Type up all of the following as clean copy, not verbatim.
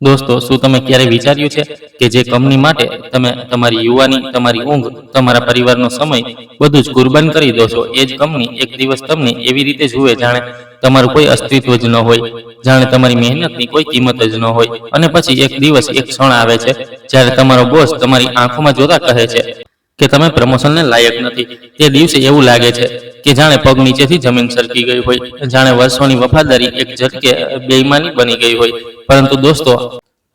દોસ્તો, શું તમે ક્યારેય વિચાર્યું છે કે જે કંપની માટે તમે તમારી યુવાની, તમારી ઊંઘ, તમારા પરિવારનો સમય બધું જ કુરબાન કરી દો છો, એ જ કંપની એક દિવસ તમને એવી રીતે જુએ જાણે તમારું કોઈ અસ્તિત્વ જ ન હોય, જાણે તમારી મહેનતની કોઈ કિંમત જ ન હોય, અને પછી એક દિવસ એક ક્ષણ આવે છે જ્યારે તમારો બોસ તમારી આંખોમાં જોતા કહે છે કે તમે પ્રમોશનને લાયક નથી. તે દિવસે એવું લાગે છે કે જાણે પગ નીચેથી જમીન સરકી ગઈ હોય, જાણે વર્ષોની વફાદારી એક ઝટકે બેઈમાની બની ગઈ હોય. પરંતુ દોસ્તો,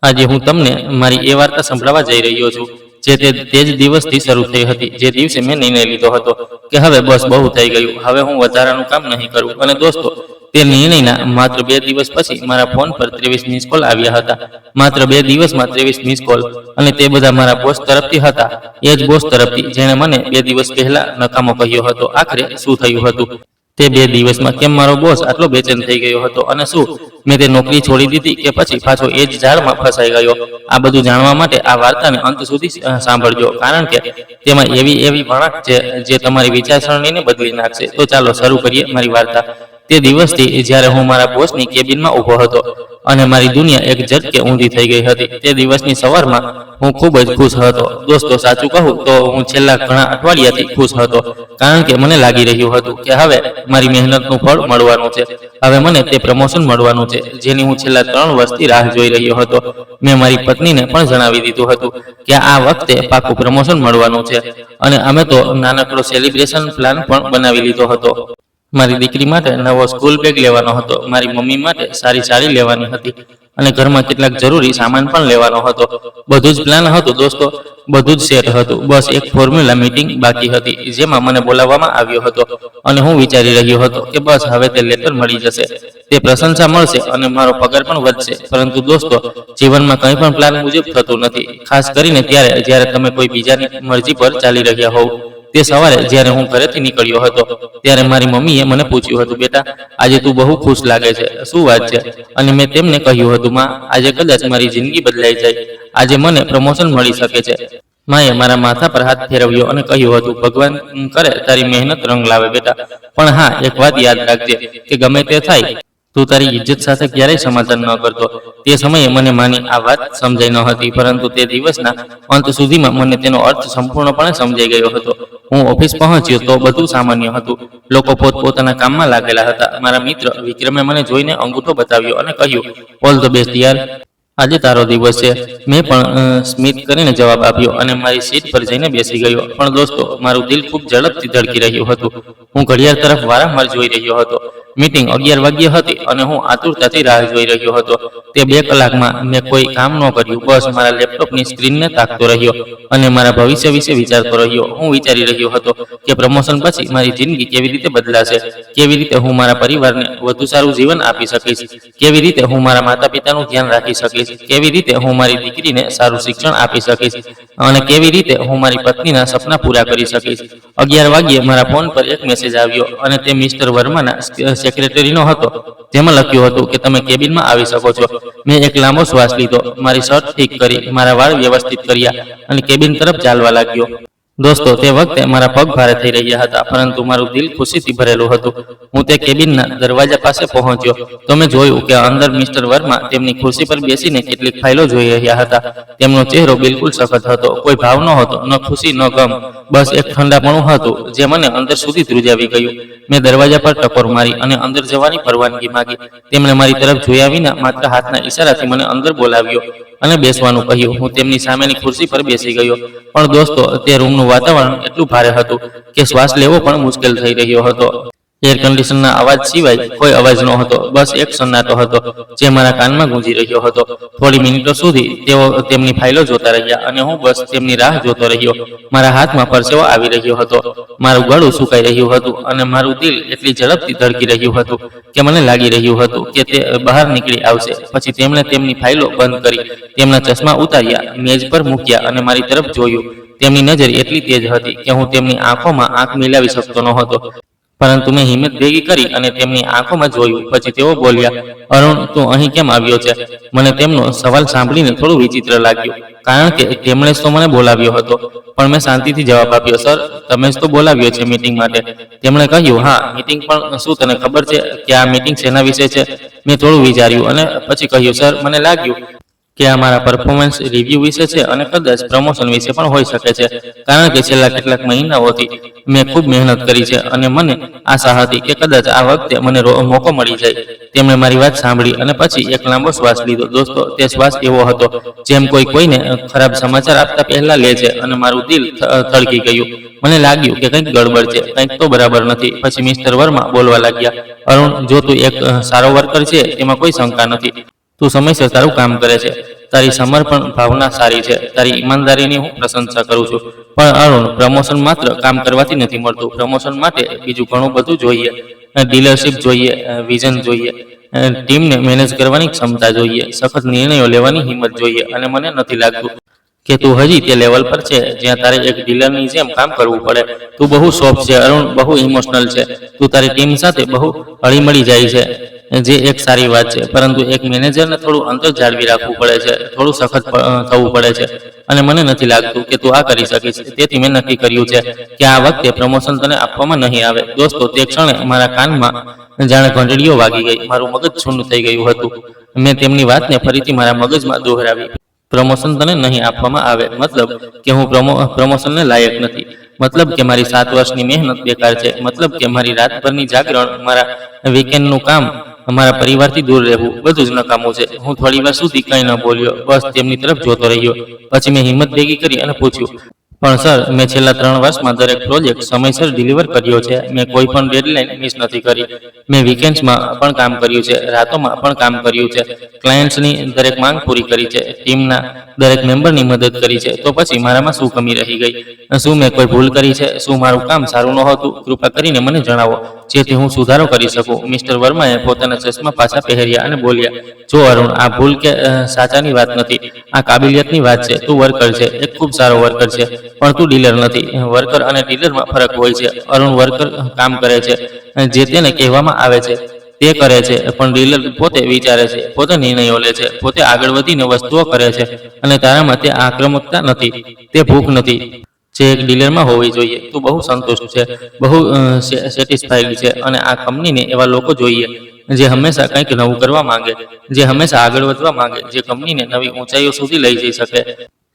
આજે હું તમને મારી એ વાર્તા સંભળાવવા જઈ રહ્યો છું જે તે જ દિવસથી શરૂ થઈ હતી, જે દિવસે મેં નિર્ણય લીધો હતો કે હવે બસ બહુ થઈ ગયું, હવે હું વધારાનું કામ નહીં કરું. અને દોસ્તો, તે નિર્ણયના માત્ર 2 દિવસ પછી મારા ફોન પર 23 મિસ કોલ આવ્યા હતા. માત્ર 2 દિવસમાં 23 મિસ કોલ, અને તે બધા મારા બોસ તરફથી હતા. એ જ બોસ તરફથી જેણે મને 2 દિવસ પહેલા નકામો કહ્યો હતો. આખરે શું થયું હતું તે 2 દિવસમાં? કેમ મારો બોસ આટલો બેચેન થઈ ગયો હતો? અને શું મેં તે નોકરી છોડી દીધી કે પછી પાછો એ જ ઝાડમાં ફસાઈ ગયો? આ બધું જાણવા માટે આ વાર્તાને અંત સુધી સાંભળજો, કારણ કે તેમાં એવી વળાંક છે જે તમારી વિચારસરણીને બદલી નાખશે. તો ચાલો શરૂ કરીએ મારી વાર્તા. તે દિવસથી જ્યારે હું મારા બોસની કેબિનમાં ઊભો હતો અને મારી દુનિયા એક ઝટકે ઊંધી થઈ ગઈ હતી. તે દિવસની સવારમાં હું ખૂબ જ ખુશ હતો. દોસ્તો, સાચું કહું તો હું છેલ્લા ઘણા અઠવાડિયાથી ખુશ હતો, કારણ કે મને લાગી રહ્યું હતું કે હવે મારી મહેનતનું ફળ મળવાનું છે. હવે મને તે પ્રમોશન મળવાનું છે જેની હું છેલ્લા 3 વર્ષથી રાહ જોઈ રહ્યો હતો. મેં મારી પત્નીને પણ જણાવી દીધું હતું કે આ વખતે પાકું પ્રમોશન મળવાનું છે, અને અમે તો નાનકડો સેલિબ્રેશન પ્લાન પણ બનાવી લીધો હતો. મારી દીકરી માટે નવો સ્કૂલ બેગ લેવાનો હતો, મારી મમ્મી માટે સારી સાડી લેવાની હતી, અને ઘરમાં કેટલાક જરૂરી સામાન પણ લેવાનો હતો. બધું જ પ્લાન હતું દોસ્તો, બધું જ સેટ હતું. બસ એક ફોર્મ્યુલા મીટિંગ બાકી હતી જેમાં મને બોલાવવામાં આવ્યો હતો, અને હું વિચારી રહ્યો હતો કે બસ હવે તે લેટર મળી જશે, તે પ્રશંસા મળશે અને મારો પગાર પણ વધશે. પરંતુ દોસ્તો, જીવનમાં કંઈ પણ પ્લાન મુજબ થતું નથી, ખાસ કરીને ત્યારે જ્યારે તમે કોઈ બીજાની મરજી પર ચાલી રહ્યા હોવ. તે સવારે જ્યારે હું ઘરેથી નીકળ્યો હતો ત્યારે મારી મમ્મીએ મને પૂછ્યું હતું, બેટા, આજે તું બહુ ખુશ લાગે છે, શું વાત છે? અને મેં તેમને કહ્યું હતું, માં, આજે કદાચ મારી જિંદગી બદલાઈ જાય, આજે મને પ્રમોશન મળી શકે છે. માએ મારા માથા પર હાથ ફેરવ્યો અને કહ્યું હતું, ભગવાન કરે તારી મહેનત રંગ લાવે બેટા, પણ હા, એક વાત યાદ રાખજે કે ગમે તે થાય, તું તારી ઇજ્જત સાથે ક્યારેય સમાધાન ન કરતો. તે સમયે મને માની આ વાત સમજાઈ ન હતી, પરંતુ તે દિવસના અંત સુધીમાં મને તેનો અર્થ સંપૂર્ણપણે સમજાઈ ગયો હતો. હું ઓફિસ પહોંચ્યો તો બધું સામાન્ય હતું. લોકો પોતપોતાના કામમાં લાગેલા હતા. મારા મિત્ર વિક્રમે મને જોઈને અંગૂઠો બતાવ્યો અને કહ્યું, ઓલ ધ બેસ્ટ યાર, આજે તારો દિવસ છે. મેં પણ સ્મિત કરીને જવાબ આપ્યો અને મારી સીટ પર જઈને બેસી ગયો. પણ દોસ્તો, મારું દિલ ખૂબ ઝડપથી ધડકી રહ્યું હતું. હું ઘડિયાળ તરફ વારંવાર જોઈ રહ્યો હતો. મીટિંગ 11 વાગ્યે હતી અને હું આતુરતાથી રાહ જોઈ રહ્યો હતો. તે 2 કલાકમાં મેં કોઈ કામ ન કર્યું, બસ મારા લેપટોપની સ્ક્રીનને તાકતો રહ્યો અને મારા ભવિષ્ય વિશે વિચારતો રહ્યો. હું વિચારી રહ્યો હતો કે પ્રમોશન પછી મારી જિંદગી કેવી રીતે બદલાશે, કેવી રીતે હું મારા પરિવારને વધુ સારું જીવન આપી શકીશ, કેવી રીતે હું મારા માતા પિતાનું ધ્યાન રાખી શકીશ, કેવી રીતે હું મારી દીકરીને સારું શિક્ષણ આપી શકીશ, અને કેવી રીતે હું મારી પત્નીના સપના પૂરા કરી શકીશ. 11 વાગ્યે મારા ફોન પર એક મેસેજ આવ્યો અને તે મિસ્ટર વર્માના સેક્રેટરીનો હતો. તેમાં લખ્યું હતું કે તમે કેબિનમાં આવી શકો છો. મેં એક લાંબો શ્વાસ લીધો, મારી શર્ટ ઠીક કરી, મારા વાળ વ્યવસ્થિત કર્યા અને કેબિન તરફ ચાલવા લાગ્યો. દોસ્તો, તે વખતે મારા પગ ભારે થઈ રહ્યા હતા, પરંતુ મારું દિલ ખુશીથી ભરેલું હતું. હું તે કેબિનના દરવાજા પાસે પહોંચ્યો તો મેં જોયું કે અંદર મિસ્ટર વર્મા તેમની ખુરશી પર બેસીને કેટલીક ફાઇલો જોઈ રહ્યા હતા. તેમનો ચહેરો બિલકુલ સખત હતો, કોઈ ભાવ ન હતો, ન ખુશી ન ગમ, બસ એક ઠંડાપણું હતું જે મને અંદર સુધી ધ્રુજાવી ગયું. મેં દરવાજા પર ટકોર મારી અને અંદર જવાની પરવાનગી માંગી. તેમણે મારી તરફ જોયા વિના માત્ર હાથના ઈશારાથી મને અંદર બોલાવ્યો અને બેસવાનું કહ્યું. હું તેમની સામેની ખુરશી પર બેસી ગયો. પણ દોસ્તો, તે રૂમનું વાતાવરણ એટલું ભારે હતું કે શ્વાસ લેવો પણ મુશ્કેલ થઈ રહ્યો હતો. એર કન્ડિશનના અવાજ સિવાય કોઈ અવાજ ન હતો, બસ એક સન્નાટો હતો જે મારા કાનમાં ગૂંજી રહ્યો હતો. થોડી મિનિટો સુધી તેઓ તેમની ફાઇલો જોતા રહ્યા અને હું બસ તેમની રાહ જોતો રહ્યો. મારા હાથમાં પરસેવો આવી રહ્યો હતો, મારું ગળું સુકાઈ રહ્યું હતું અને મારું દિલ એટલી ઝડપથી ધડકી રહ્યું હતું કે મને લાગી રહ્યું હતું કે તે બહાર નીકળી આવશે. પછી તેમણે તેમની ફાઇલો બંધ કરી, તેમના ચશ્મા ઉતાર્યા, મેજ પર મૂક્યા અને મારી તરફ જોયું. તેમની નજર એટલી તેજ હતી કે હું તેમની આંખોમાં આંખ મિલાવી શકતો નહોતો, પરંતુ મેં હિંમત ભેગી કરી અને તેમની આંખોમાં જોયું. પછી તેઓ બોલ્યા, અરુણ, તું અહીં કેમ આવ્યો છે? મને તેમનો સવાલ સાંભળીને થોડું વિચિત્ર લાગ્યું, કારણ કે તેમણે જ તો મને બોલાવ્યો હતો. પણ મેં શાંતિથી જવાબ આપ્યો, સર, તમે જ તો બોલાવ્યો છે મીટિંગ માટે. તેમણે કહ્યું, હા, મીટિંગ, પણ શું તને ખબર છે કે આ મીટિંગ શેના વિશે છે? મેં થોડું વિચાર્યું અને પછી કહ્યું, સર, મને લાગ્યું કે આ મારા પરફોર્મન્સ રિવ્યૂ વિશે છે અને કદાચ પ્રમોશન વિશે પણ હોઈ શકે છે, કારણ કે છેલ્લા કેટલાક મહિનાઓથી મેં ખૂબ મહેનત કરી છે અને મને આશા હતી કે કદાચ આ વખતે મને મોકો મળી જાય. તેમણે મારી વાત સાંભળી અને પછી એક લાંબો શ્વાસ લીધો. દોસ્તો, તે શ્વાસ એવો હતો જેમ કોઈ કોઈને ખરાબ સમાચાર આપતા પહેલા લે છે અને મારું દિલ થળકી ગયું. મને લાગ્યું કે કંઈક ગડબડ છે, કંઈક તો બરાબર નથી. પછી મિસ્ટર વર્મા બોલવા લાગ્યા, અરુણ, જો તું એક સારો વર્કર છે એમાં કોઈ શંકા નથી. તું સમયસર તારું કામ કરે છે, તારી સમર્પણ ભાવના સારી છે, તારી ઈમાનદારીની હું પ્રશંસા કરું છું. પણ અરુણ, પ્રમોશન માત્ર કામ કરવાથી નથી મળતું. પ્રમોશન માટે બીજું ઘણું બધું જોઈએ. ડીલરશીપ જોઈએ, વિઝન જોઈએ, ટીમને મેનેજ કરવાની ક્ષમતા જોઈએ, સખત નિર્ણયો લેવાની હિંમત જોઈએ. અને મને નથી લાગતું કે તું હજી તે લેવલ પર છે જ્યાં તારે એક ડીલરની જેમ કામ કરવું પડે. તું બહુ સોફ્ટ છે અરુણ, બહુ ઇમોશનલ છે. તું તારી ટીમ સાથે બહુ હળીમળી જાય છે, જે એક સારી વાત છે. પરંતુ એક મેનેજરને થોડું અંતર જાળવી રાખવું પડે છે, થોડું સખત થવું પડે છે. અને મને નથી લાગતું કે તું આ કરી શકીશ. તેથી મેં નક્કી કર્યું છે કે આ વખતે પ્રમોશન તને આપવામાં નહીં આવે. દોસ્તો, તે ક્ષણે મારા કાનમાં જાણે ઘંટડીઓ વાગી ગઈ. મારું મગજ છૂન્નું થઈ ગયું હતું. મેં તેમની વાતને ફરીથી મારા મગજમાં દોહરાવી. પ્રમોશન તને નહીં આપવામાં આવે મતલબ કે હું પ્રમોશનને લાયક નથી, મતલબ કે મારી 7 વર્ષની મહેનત બેકાર છે, મતલબ કે મારી રાતભરની જાગરણ, મારા વીકેન્ડનું કામ, મારા પરિવારથી દૂર રહેવું, બધું જ નકામું છે. હું થોડી વાર સુધી કંઈ ન બોલ્યો, બસ તેમની તરફ જોતો રહ્યો. પછી મેં હિંમત ભેગી કરી અને પૂછ્યું, પણ સર, મેં છેલ્લા 3 વર્ષમાં દરેક પ્રોજેક્ટ સમયસર ડિલિવર કર્યો છે. મેં કોઈ પણ ડેડલાઇન મિસ નથી કરી. મેં વીકેન્ડ્સમાં પણ કામ કર્યું છે, રાતોમાં પણ કામ કર્યું છે, ક્લાયન્ટ્સની દરેક માંગ પૂરી કરી છે, ટીમના દરેક મેમ્બરની મદદ કરી છે. તો પછી મારામાં શું કમી રહી ગઈ? શું મેં કોઈ ભૂલ કરી છે? શું મારું કામ સારું નહોતું? કૃપા કરીને મને જણાવો, જેથી હું સુધારો કરી શકું. મિસ્ટર વર્માએ પોતાના ચશ્મા પાછા પહેર્યા અને બોલ્યા, જો અરુણ, આ ભૂલ કે સાચાની વાત નથી, આ કાબિલિયતની વાત છે. તું વર્કર છે, એક ખૂબ સારો વર્કર છે, પણ તું ડીલર નથી. વર્કર અને ડીલરમાં ફરક હોય છે. અરુણ વર્કર કામ કરે છે, જે તેને કહેવામાં આવે છે તે કરે છે, પણ ડીલર પોતે વિચારે છે, પોતે નિર્ણયો લે છે, પોતે આગળ વધીને વસ્તુઓ કરે છે. અને તારામાં તે આક્રમકતા નથી, તે ભૂખ નથી જે એક ડીલરમાં હોવી જોઈએ. તું બહુ સંતુષ્ટ છે, બહુ સેટિસ્ફાઈડ છે. અને આ કંપનીને એવા લોકો જોઈએ જે હંમેશા કંઈક નવું કરવા માંગે, જે હંમેશા આગળ વધવા માંગે, જે કંપનીને નવી ઊંચાઈઓ સુધી લઈ જઈ શકે.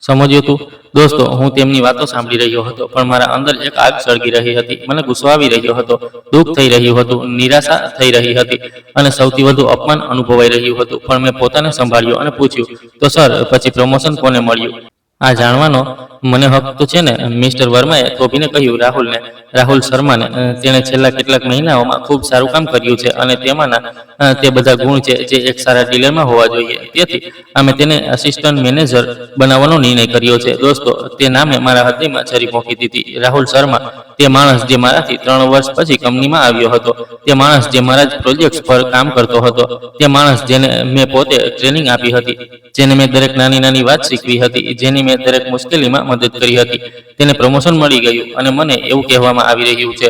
સમજ્યો તું? દોસ્તો, હું તેમની વાતો સાંભળી રહ્યો હતો, પણ મારા અંદર એક આગ સળગી રહી હતી. મને ગુસ્સો આવી રહ્યો હતો, દુઃખ થઈ રહ્યું હતું, નિરાશા થઈ રહી હતી, અને સૌથી વધુ અપમાન અનુભવાઈ રહ્યું હતું. પણ મેં પોતાને સંભાળ્યો અને પૂછ્યું, તો સર, પછી પ્રમોશન કોને મળ્યું? આ જાણવાનો મને હક તો છે ને? મિસ્ટર વર્માએ થોભીને કહ્યું, રાહુલ શર્માને. તેણે છેલ્લા કેટલાક મહિનાઓમાં ખૂબ સારું કામ કર્યું છે અને તેમાંના તે બધા ગુણ છે જે એક સારા ડીલરમાં હોવા જોઈએ. તેથી અમે તેને આસિસ્ટન્ટ મેનેજર બનાવવાનો નિર્ણય કર્યો છે. દોસ્તો, તે નામે મારા હૃદયમાં છરી ભોંકી દીધી. રાહુલ શર્મા, તે માણસ જે મારાથી 3 વર્ષ પછી કંપનીમાં આવ્યો હતો, તે માણસ જે મારા જ પ્રોજેક્ટ્સ પર કામ કરતો હતો, તે માણસ જેને મેં પોતે ટ્રેનિંગ આપી હતી, જેને મેં દરેક નાની નાની વાત શીખવી હતી, જેની મેં દરેક મુશ્કેલીમાં મદદ કરી હતી, તેને પ્રમોશન મળી ગયું. અને મને એવું કહેવામાં આવી રહ્યું છે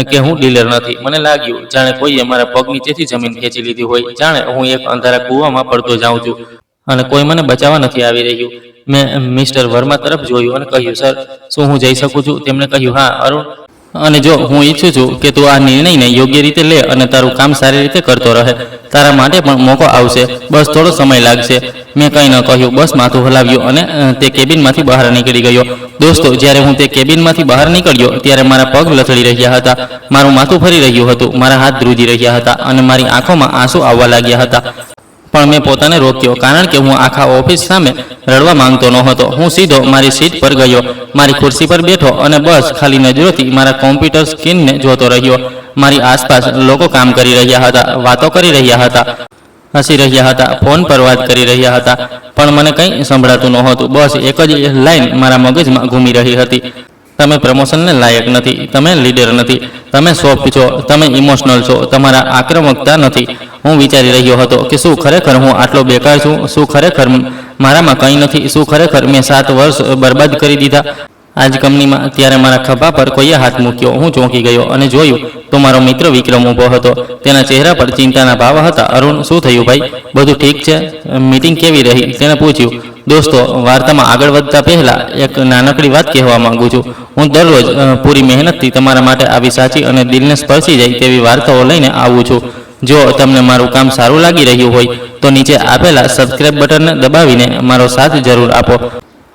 કે હું ડીલર નથી. મને લાગ્યું જાણે કોઈએ મારા પગ નીચેથી જમીન ખેંચી લીધી હોય, જાણે હું એક અંધારા કૂવામાં પડતો જાઉં છું અને કોઈ મને બચાવવા નથી આવી રહ્યું. મેં મિસ્ટર વર્મા તરફ જોયું અને કહ્યું, સર, શું હું જઈ શકું છું? તેમણે કહ્યું, હા અરુણ, અને જો હું ઈચ્છું છું કે તું આ નિર્ણયને યોગ્ય રીતે લે અને તારું કામ સારી રીતે કરતો રહે. તારા માટે પણ મોકો આવશે, બસ થોડો સમય લાગશે. મેં કંઈ ન કહ્યું, બસ માથું હલાવ્યું અને તે કેબિનમાંથી બહાર નીકળી ગયો. દોસ્તો, જ્યારે હું તે કેબિનમાંથી બહાર નીકળ્યો ત્યારે મારા પગ લથડી રહ્યા હતા, મારું માથું ફરી રહ્યું હતું, મારા હાથ ધ્રુજી રહ્યા હતા અને મારી આંખોમાં આંસુ આવવા લાગ્યા હતા. પણ મેં પોતાને રોક્યો, કારણ કે હું આખા ઓફિસ સામે રડવા માંગતો નહોતો. હું સીધો મારી સીટ પર ગયો, મારી ખુરશી પર બેઠો અને બસ ખાલી નજરોથી મારા કોમ્પ્યુટર સ્ક્રીનને જોતો રહ્યો. મારી આસપાસ લોકો કામ કરી રહ્યા હતા, વાતો કરી રહ્યા હતા, હસી રહ્યા હતા, ફોન પર વાત કરી રહ્યા હતા, પણ મને કંઈ સંભળાતું નહોતું. બસ એક જ લાઈન મારા મગજમાં ઘૂમી રહી હતી, તમે પ્રમોશનને લાયક નથી, તમે લીડર નથી, તમે સોફ્ટ છો, તમે ઇમોશનલ છો, તમારા આક્રમકતા નથી. હું વિચારી રહ્યો હતો કે શું ખરેખર હું આટલો બેકાર છું? શું ખરેખર મારામાં કંઈ નથી? શું ખરેખર મેં 7 વર્ષ બરબાદ કરી દીધા આજ કંપનીમાં? ત્યારે મારા ખભા પર કોઈએ હાથ મૂક્યો. હું ચોંકી ગયો અને જોયું તો મારો મિત્ર વિક્રમ ઊભો હતો. તેના ચહેરા પર ચિંતાના ભાવ હતા. અરુણ, શું થયું ભાઈ? બધું ઠીક છે? મીટિંગ કેવી રહી? તેણે પૂછ્યું. દોસ્તો, વાર્તામાં આગળ વધતા પહેલા એક નાનકડી વાત કહેવા માંગુ છું. હું દરરોજ પૂરી મહેનતથી તમારા માટે આવી સાચી અને દિલને સ્પર્શી જાય તેવી વાર્તાઓ લઈને આવું છું. જો તમને મારું કામ સારું લાગી રહ્યું હોય તો નીચે આપેલા સબસ્ક્રાઇબ બટનને દબાવીને મારો સાથ જરૂર આપો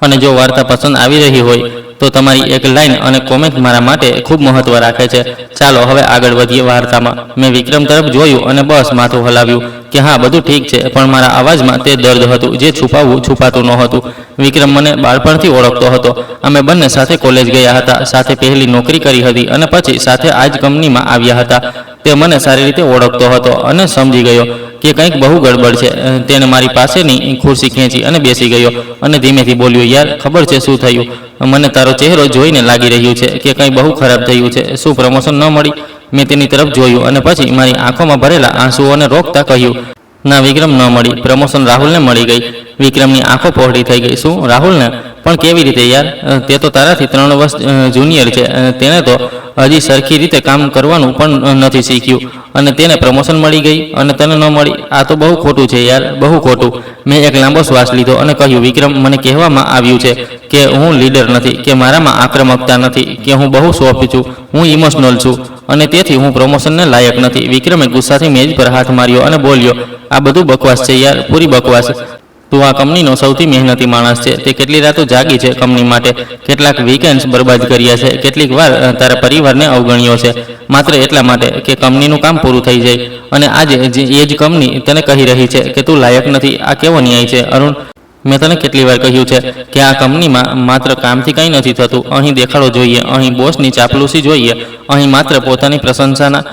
અને જો વાર્તા પસંદ આવી રહી હોય તો તમારી એક લાઈન અને કોમેન્ટ મારા માટે ખૂબ મહત્વ રાખે છે। ચાલો હવે આગળ વધીએ વાર્તામાં। મેં વિક્રમ તરફ જોયું અને બસ માથું હલાવ્યું કે હા બધું ઠીક છે, પણ મારા અવાજમાં તે દર્દ હતું જે છુપાતું નહોતું। વિક્રમ મને બાળપણથી ઓળખતો હતો। અમે બંને સાથે કોલેજ ગયા હતા, સાથે પહેલી નોકરી કરી હતી અને પછી સાથે આ જ કંપનીમાં આવ્યા હતા। તે મને સારી રીતે ઓળખતો હતો અને સમજી ગયો કે કંઈક બહુ ગડબડ છે। તેણે મારી પાસેની ખુરશી ખેંચી અને બેસી ગયો અને ધીમેથી બોલ્યો, યાર ખબર છે શું થયું? મને તારો ચહેરો જોઈને લાગી રહ્યું છે કે કંઈ બહુ ખરાબ થયું છે। શું પ્રમોશન ન મળી? મેં તેની તરફ જોયું અને પછી મારી આંખોમાં ભરેલા આંસુઓને રોકતા કહ્યું, ના વિક્રમ, ન મળી। પ્રમોશન રાહુલને મળી ગઈ। વિક્રમની આંખો પહોળી થઈ ગઈ। શું રાહુલને? પણ કેવી રીતે યાર? તે તો તારાથી 3 વર્ષ જુનિયર છે। તેણે તો હજી સરખી રીતે કામ કરવાનું પણ નથી શીખ્યું અને તેને પ્રમોશન મળી ગઈ અને તને ન મળી? આ તો બહુ ખોટું છે યાર, બહુ ખોટું। મેં એક લાંબો શ્વાસ લીધો અને કહ્યું, વિક્રમ, મને કહેવામાં આવ્યું છે કે હું લીડર નથી, કે મારામાં આક્રમકતા નથી, કે હું બહુ સોફ્ટ છું, હું ઇમોશનલ છું અને તેથી હું પ્રમોશનને લાયક નથી। વિક્રમે ગુસ્સાથી મેજ પર હાથ માર્યો અને બોલ્યો, આ બધું બકવાસ છે યાર, પૂરી બકવાસ। તું આ કંપનીનો સૌથી મહેનતી માણસ છે। તે કેટલી રાતો જાગી છે કંપની માટે, કેટલાક વીકેન્ડ્સ બરબાદ કર્યા છે, કેટલીક વાર તારા પરિવારને અવગણ્યો છે માત્ર એટલા માટે કે કંપનીનું કામ પૂરું થઈ જાય। અને આજે એ જ કંપની તને કહી રહી છે કે તું લાયક નથી। આ કેવો ન્યાય છે અરુણ? મેં તને કેટલી વાર કહ્યું છે કે આ કંપનીમાં માત્ર કામથી કંઈ નથી થતું। અહીં દેખાડો જોઈએ, અહીં બોસની ચાપલૂસી જોઈએ, અહીં માત્ર પોતાની પ્રશંસાના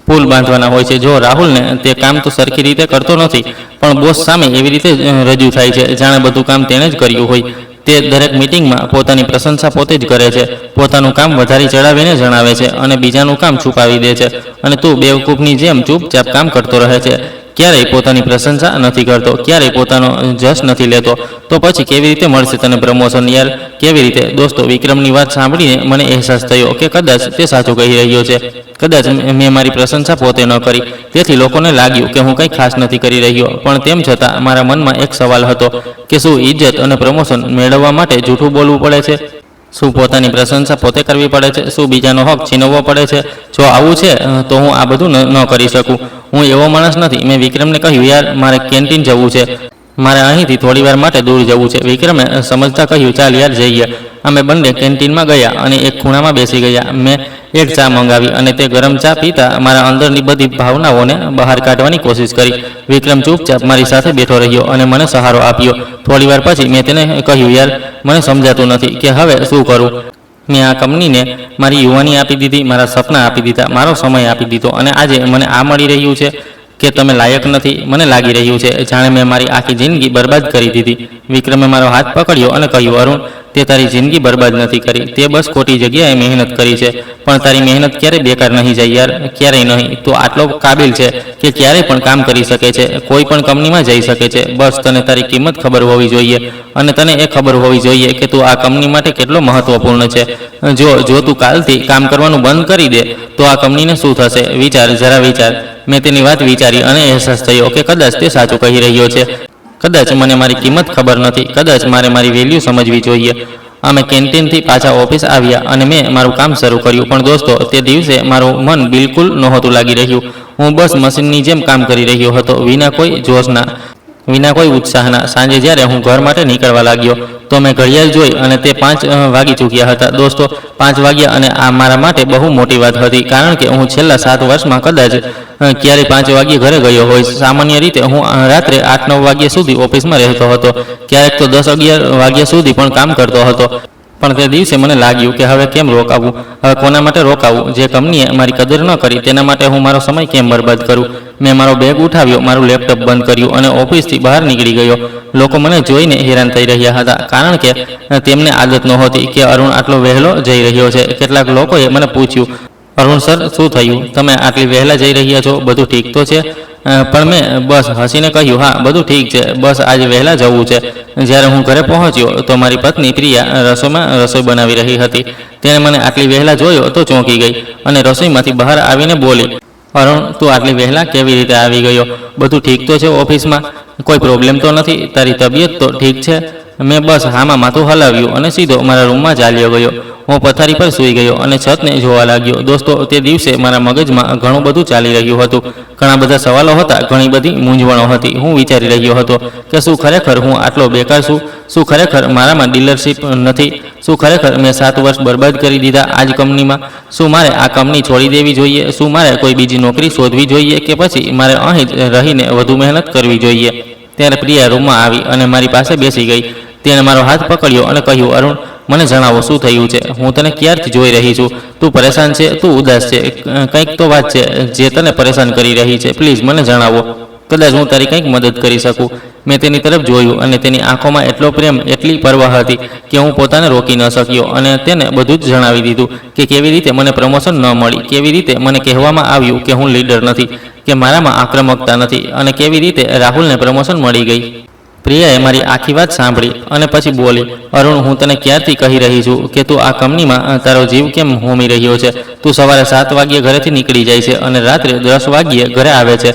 પુલ બાંધવાના હોય છે। જો રાહુલને તે કામ તો સરખી રીતે કરતો નથી, પણ બોસ સામે એવી રીતે રજૂ થાય છે જાણે બધું કામ તેણે જ કર્યું હોય। તે દરેક મિટિંગમાં પોતાની પ્રશંસા પોતે જ કરે છે, પોતાનું કામ વધારી ચડાવીને જણાવે છે અને બીજાનું કામ છુપાવી દે છે। અને તું બેવકૂફની જેમ ચૂપચાપ કામ કરતો રહે છે, ક્યારેય પોતાની પ્રશંસા નથી કરતો, ક્યારેય પોતાનો જશ નથી લેતો। તો પછી કેવી રીતે મળશે તને પ્રમોશન યાર, કેવી રીતે? દોસ્તો, વિક્રમની વાત સાંભળીને મને અહેસાસ થયો કે કદાચ તે સાચું કહી રહ્યો છે। કદાચ મેં મારી પ્રશંસા પોતે ન કરી, તેથી લોકોને લાગ્યું કે હું કંઈ ખાસ નથી કરી રહ્યો। પણ તેમ છતાં મારા મનમાં એક સવાલ હતો કે શું ઇજ્જત અને પ્રમોશન મેળવવા માટે જૂઠું બોલવું પડે છે? શું પોતાની પ્રશંસા પોતે કરવી પડે છે? શું બીજાનો હક છીનવવો પડે છે? જો આવું છે તો હું આ બધું ન કરી શકું। હું એવો માણસ નથી। મેં વિક્રમને કહ્યું, યાર મારે કેન્ટીન જવું છે, મારે અહીંથી થોડી વાર માટે દૂર જવું છે। વિક્રમે સમજતા કહ્યું, ચાલ યાર જઈએ। અમે બંને કેન્ટીનમાં ગયા અને એક ખૂણામાં બેસી ગયા। મેં એક ચા મંગાવી અને તે ગરમ ચા પીતા મારા અંદરની બધી ભાવનાઓને બહાર કાઢવાની કોશિશ કરી। વિક્રમ ચૂપચાપ મારી સાથે બેઠો રહ્યો અને મને સહારો આપ્યો। થોડી વાર પછી મેં તેને કહ્યું, યાર મને સમજાતું નથી કે હવે શું કરું। મેં આ કંપનીને મારી યુવાની આપી દીધી, મારા સપના આપી દીધા, મારો સમય આપી દીધો અને આજે મને આ મળી રહ્યું છે કે તમે લાયક નથી। મને લાગી રહ્યું છે જાણે મેં મારી આખી જિંદગી બરબાદ કરી દીધી। વિક્રમે મારો હાથ પકડ્યો અને કહ્યું, અરુણ, તે તારી જિંદગી બરબાદ નથી કરી, તે બસ ખોટી જગ્યાએ મહેનત કરી છે। પણ તારી મહેનત ક્યારેય બેકાર નહીં જાય યાર, ક્યારેય નહીં। તું આટલો કાબિલ છે કે ક્યારેય પણ કામ કરી શકે છે, કોઈ પણ કંપનીમાં જઈ શકે છે। બસ તને તારી કિંમત ખબર હોવી જોઈએ અને તને એ ખબર હોવી જોઈએ કે તું આ કંપની માટે કેટલો મહત્વપૂર્ણ છે। જો તું કાલથી કામ કરવાનું બંધ કરી દે તો આ કંપનીને શું થશે? વિચાર, જરા વિચાર। મેં તેની વાત વિચારી અને અહેસાસ થયો કે કદાચ તે સાચું કહી રહ્યો છે। કદાચ મને મારી કિંમત ખબર નથી, કદાચ મારે મારી વેલ્યુ સમજવી જોઈએ। અમે કેન્ટીનથી પાછા ઓફિસ આવ્યા અને મેં મારું કામ શરૂ કર્યું। પણ દોસ્તો, તે દિવસે મારું મન બિલકુલ નહોતું લાગી રહ્યું। હું બસ મશીનની જેમ કામ કરી રહ્યો હતો, વિના કોઈ જોશના, વિના કોઈ ઉત્સાહના। સાંજે જ્યારે હું ઘર માટે નીકળવા લાગ્યો તો મેં ઘડિયાળ જોઈ અને તે 5 વાગી ચૂક્યા હતા। દોસ્તો, 5 વાગ્યા અને આ મારા માટે બહુ મોટી વાત હતી, કારણ કે હું છેલ્લા 7 વર્ષમાં કદાચ ક્યારેય 5 વાગ્યે ઘરે ગયો હોય। સામાન્ય રીતે હું રાત્રે 8-9 વાગ્યા સુધી ઓફિસમાં રહેતો હતો, ક્યારેક તો 10-11 વાગ્યા સુધી પણ કામ કરતો હતો। પણ તે દિવસે મને લાગ્યું કે હવે કેમ રોકાવું, હવે કોના માટે રોકાવું? જે કંપનીએ મારી કદર ન કરી તેના માટે હું મારો સમય કેમ બરબાદ કરું? મેં મારો બેગ ઉઠાવ્યો, મારું લેપટોપ બંધ કર્યું અને ઓફિસથી બહાર નીકળી ગયો। લોકો મને જોઈને હેરાન થઈ રહ્યા હતા, કારણ કે તેમને આદત નહોતી કે અરુણ આટલો વહેલો જઈ રહ્યો છે। કેટલાક લોકોએ મને પૂછ્યું, અરુણ સર, શું થયું? તમે આટલી વહેલા જઈ રહ્યા છો, બધું ઠીક તો છે? પણ મેં બસ હસીને કહ્યું, હા બધું ઠીક છે, બસ આજે વહેલા જવું છે। જ્યારે હું ઘરે પહોંચ્યો તો મારી પત્ની પ્રિયા રસોઈ બનાવી રહી હતી। તેણે મને આટલી વહેલા જોયો તો ચોંકી ગઈ અને રસોઈમાંથી બહાર આવીને બોલી, અરુણ, તું આટલી વહેલા કેવી રીતે આવી ગયો? બધું ઠીક તો છે ઓફિસમાં? કોઈ પ્રોબ્લેમ તો નથી? તારી તબિયત તો ઠીક છે? મેં બસ હામાં માથું હલાવ્યું અને સીધો મારા રૂમમાં ચાલ્યો ગયો। હું પથારી પર સૂઈ ગયો અને છતને જોવા લાગ્યો. દોસ્તો, તે દિવસે મારા મગજમાં ઘણું બધું ચાલી રહ્યું હતું. ઘણા બધા સવાલો હતા, ઘણી બધી મૂંઝવણો હતી. હું વિચારી રહ્યો હતો કે શું ખરેખર હું આટલો બેકાર છું? શું ખરેખર મારામાં ડીલરશીપ નથી? શું ખરેખર મેં 7 વર્ષ બરબાદ કરી દીધા આ જ કંપનીમાં? શું મારે આ કંપની છોડી દેવી જોઈએ? શું મારે કોઈ બીજી નોકરી શોધવી જોઈએ કે પછી મારે અહીં જ રહીને વધુ મહેનત કરવી જોઈએ? ત્યારે પ્રિયા રૂમમાં આવી અને મારી પાસે બેસી ગઈ. તેણે મારો હાથ પકડ્યો અને કહ્યું, અરુણ, મને જણાવો શું થયું છે? હું તને ક્યારથી જોઈ રહી છું. તું પરેશાન છે, તું ઉદાસ છે. કંઈક તો વાત છે જે તને પરેશાન કરી રહી છે. પ્લીઝ મને જણાવો. કદાચ હું તારી કંઈક મદદ કરી શકું. મેં તેની તરફ જોયું અને તેની આંખોમાં એટલો પ્રેમ, એટલી પરવાહ હતી કે હું પોતાને રોકી ન શક્યો અને તેને બધું જ જણાવી દીધું કે કેવી રીતે મને પ્રમોશન ન મળી, કેવી રીતે મને કહેવામાં આવ્યું કે હું લીડર નથી, કે મારામાં આક્રમકતા નથી અને કેવી રીતે રાહુલને પ્રમોશન મળી ગઈ. પ્રિયાએ મારી આખી વાત સાંભળી અને પછી બોલી, અરુણ, હું તને ક્યારથી કહી રહી છું કે તું આ કંપનીમાં તારો જીવ કેમ હોમી રહ્યો છે? તું સવારે 7 વાગ્યે ઘરેથી નીકળી જાય છે અને રાત્રે 10 વાગ્યે ઘરે આવે છે.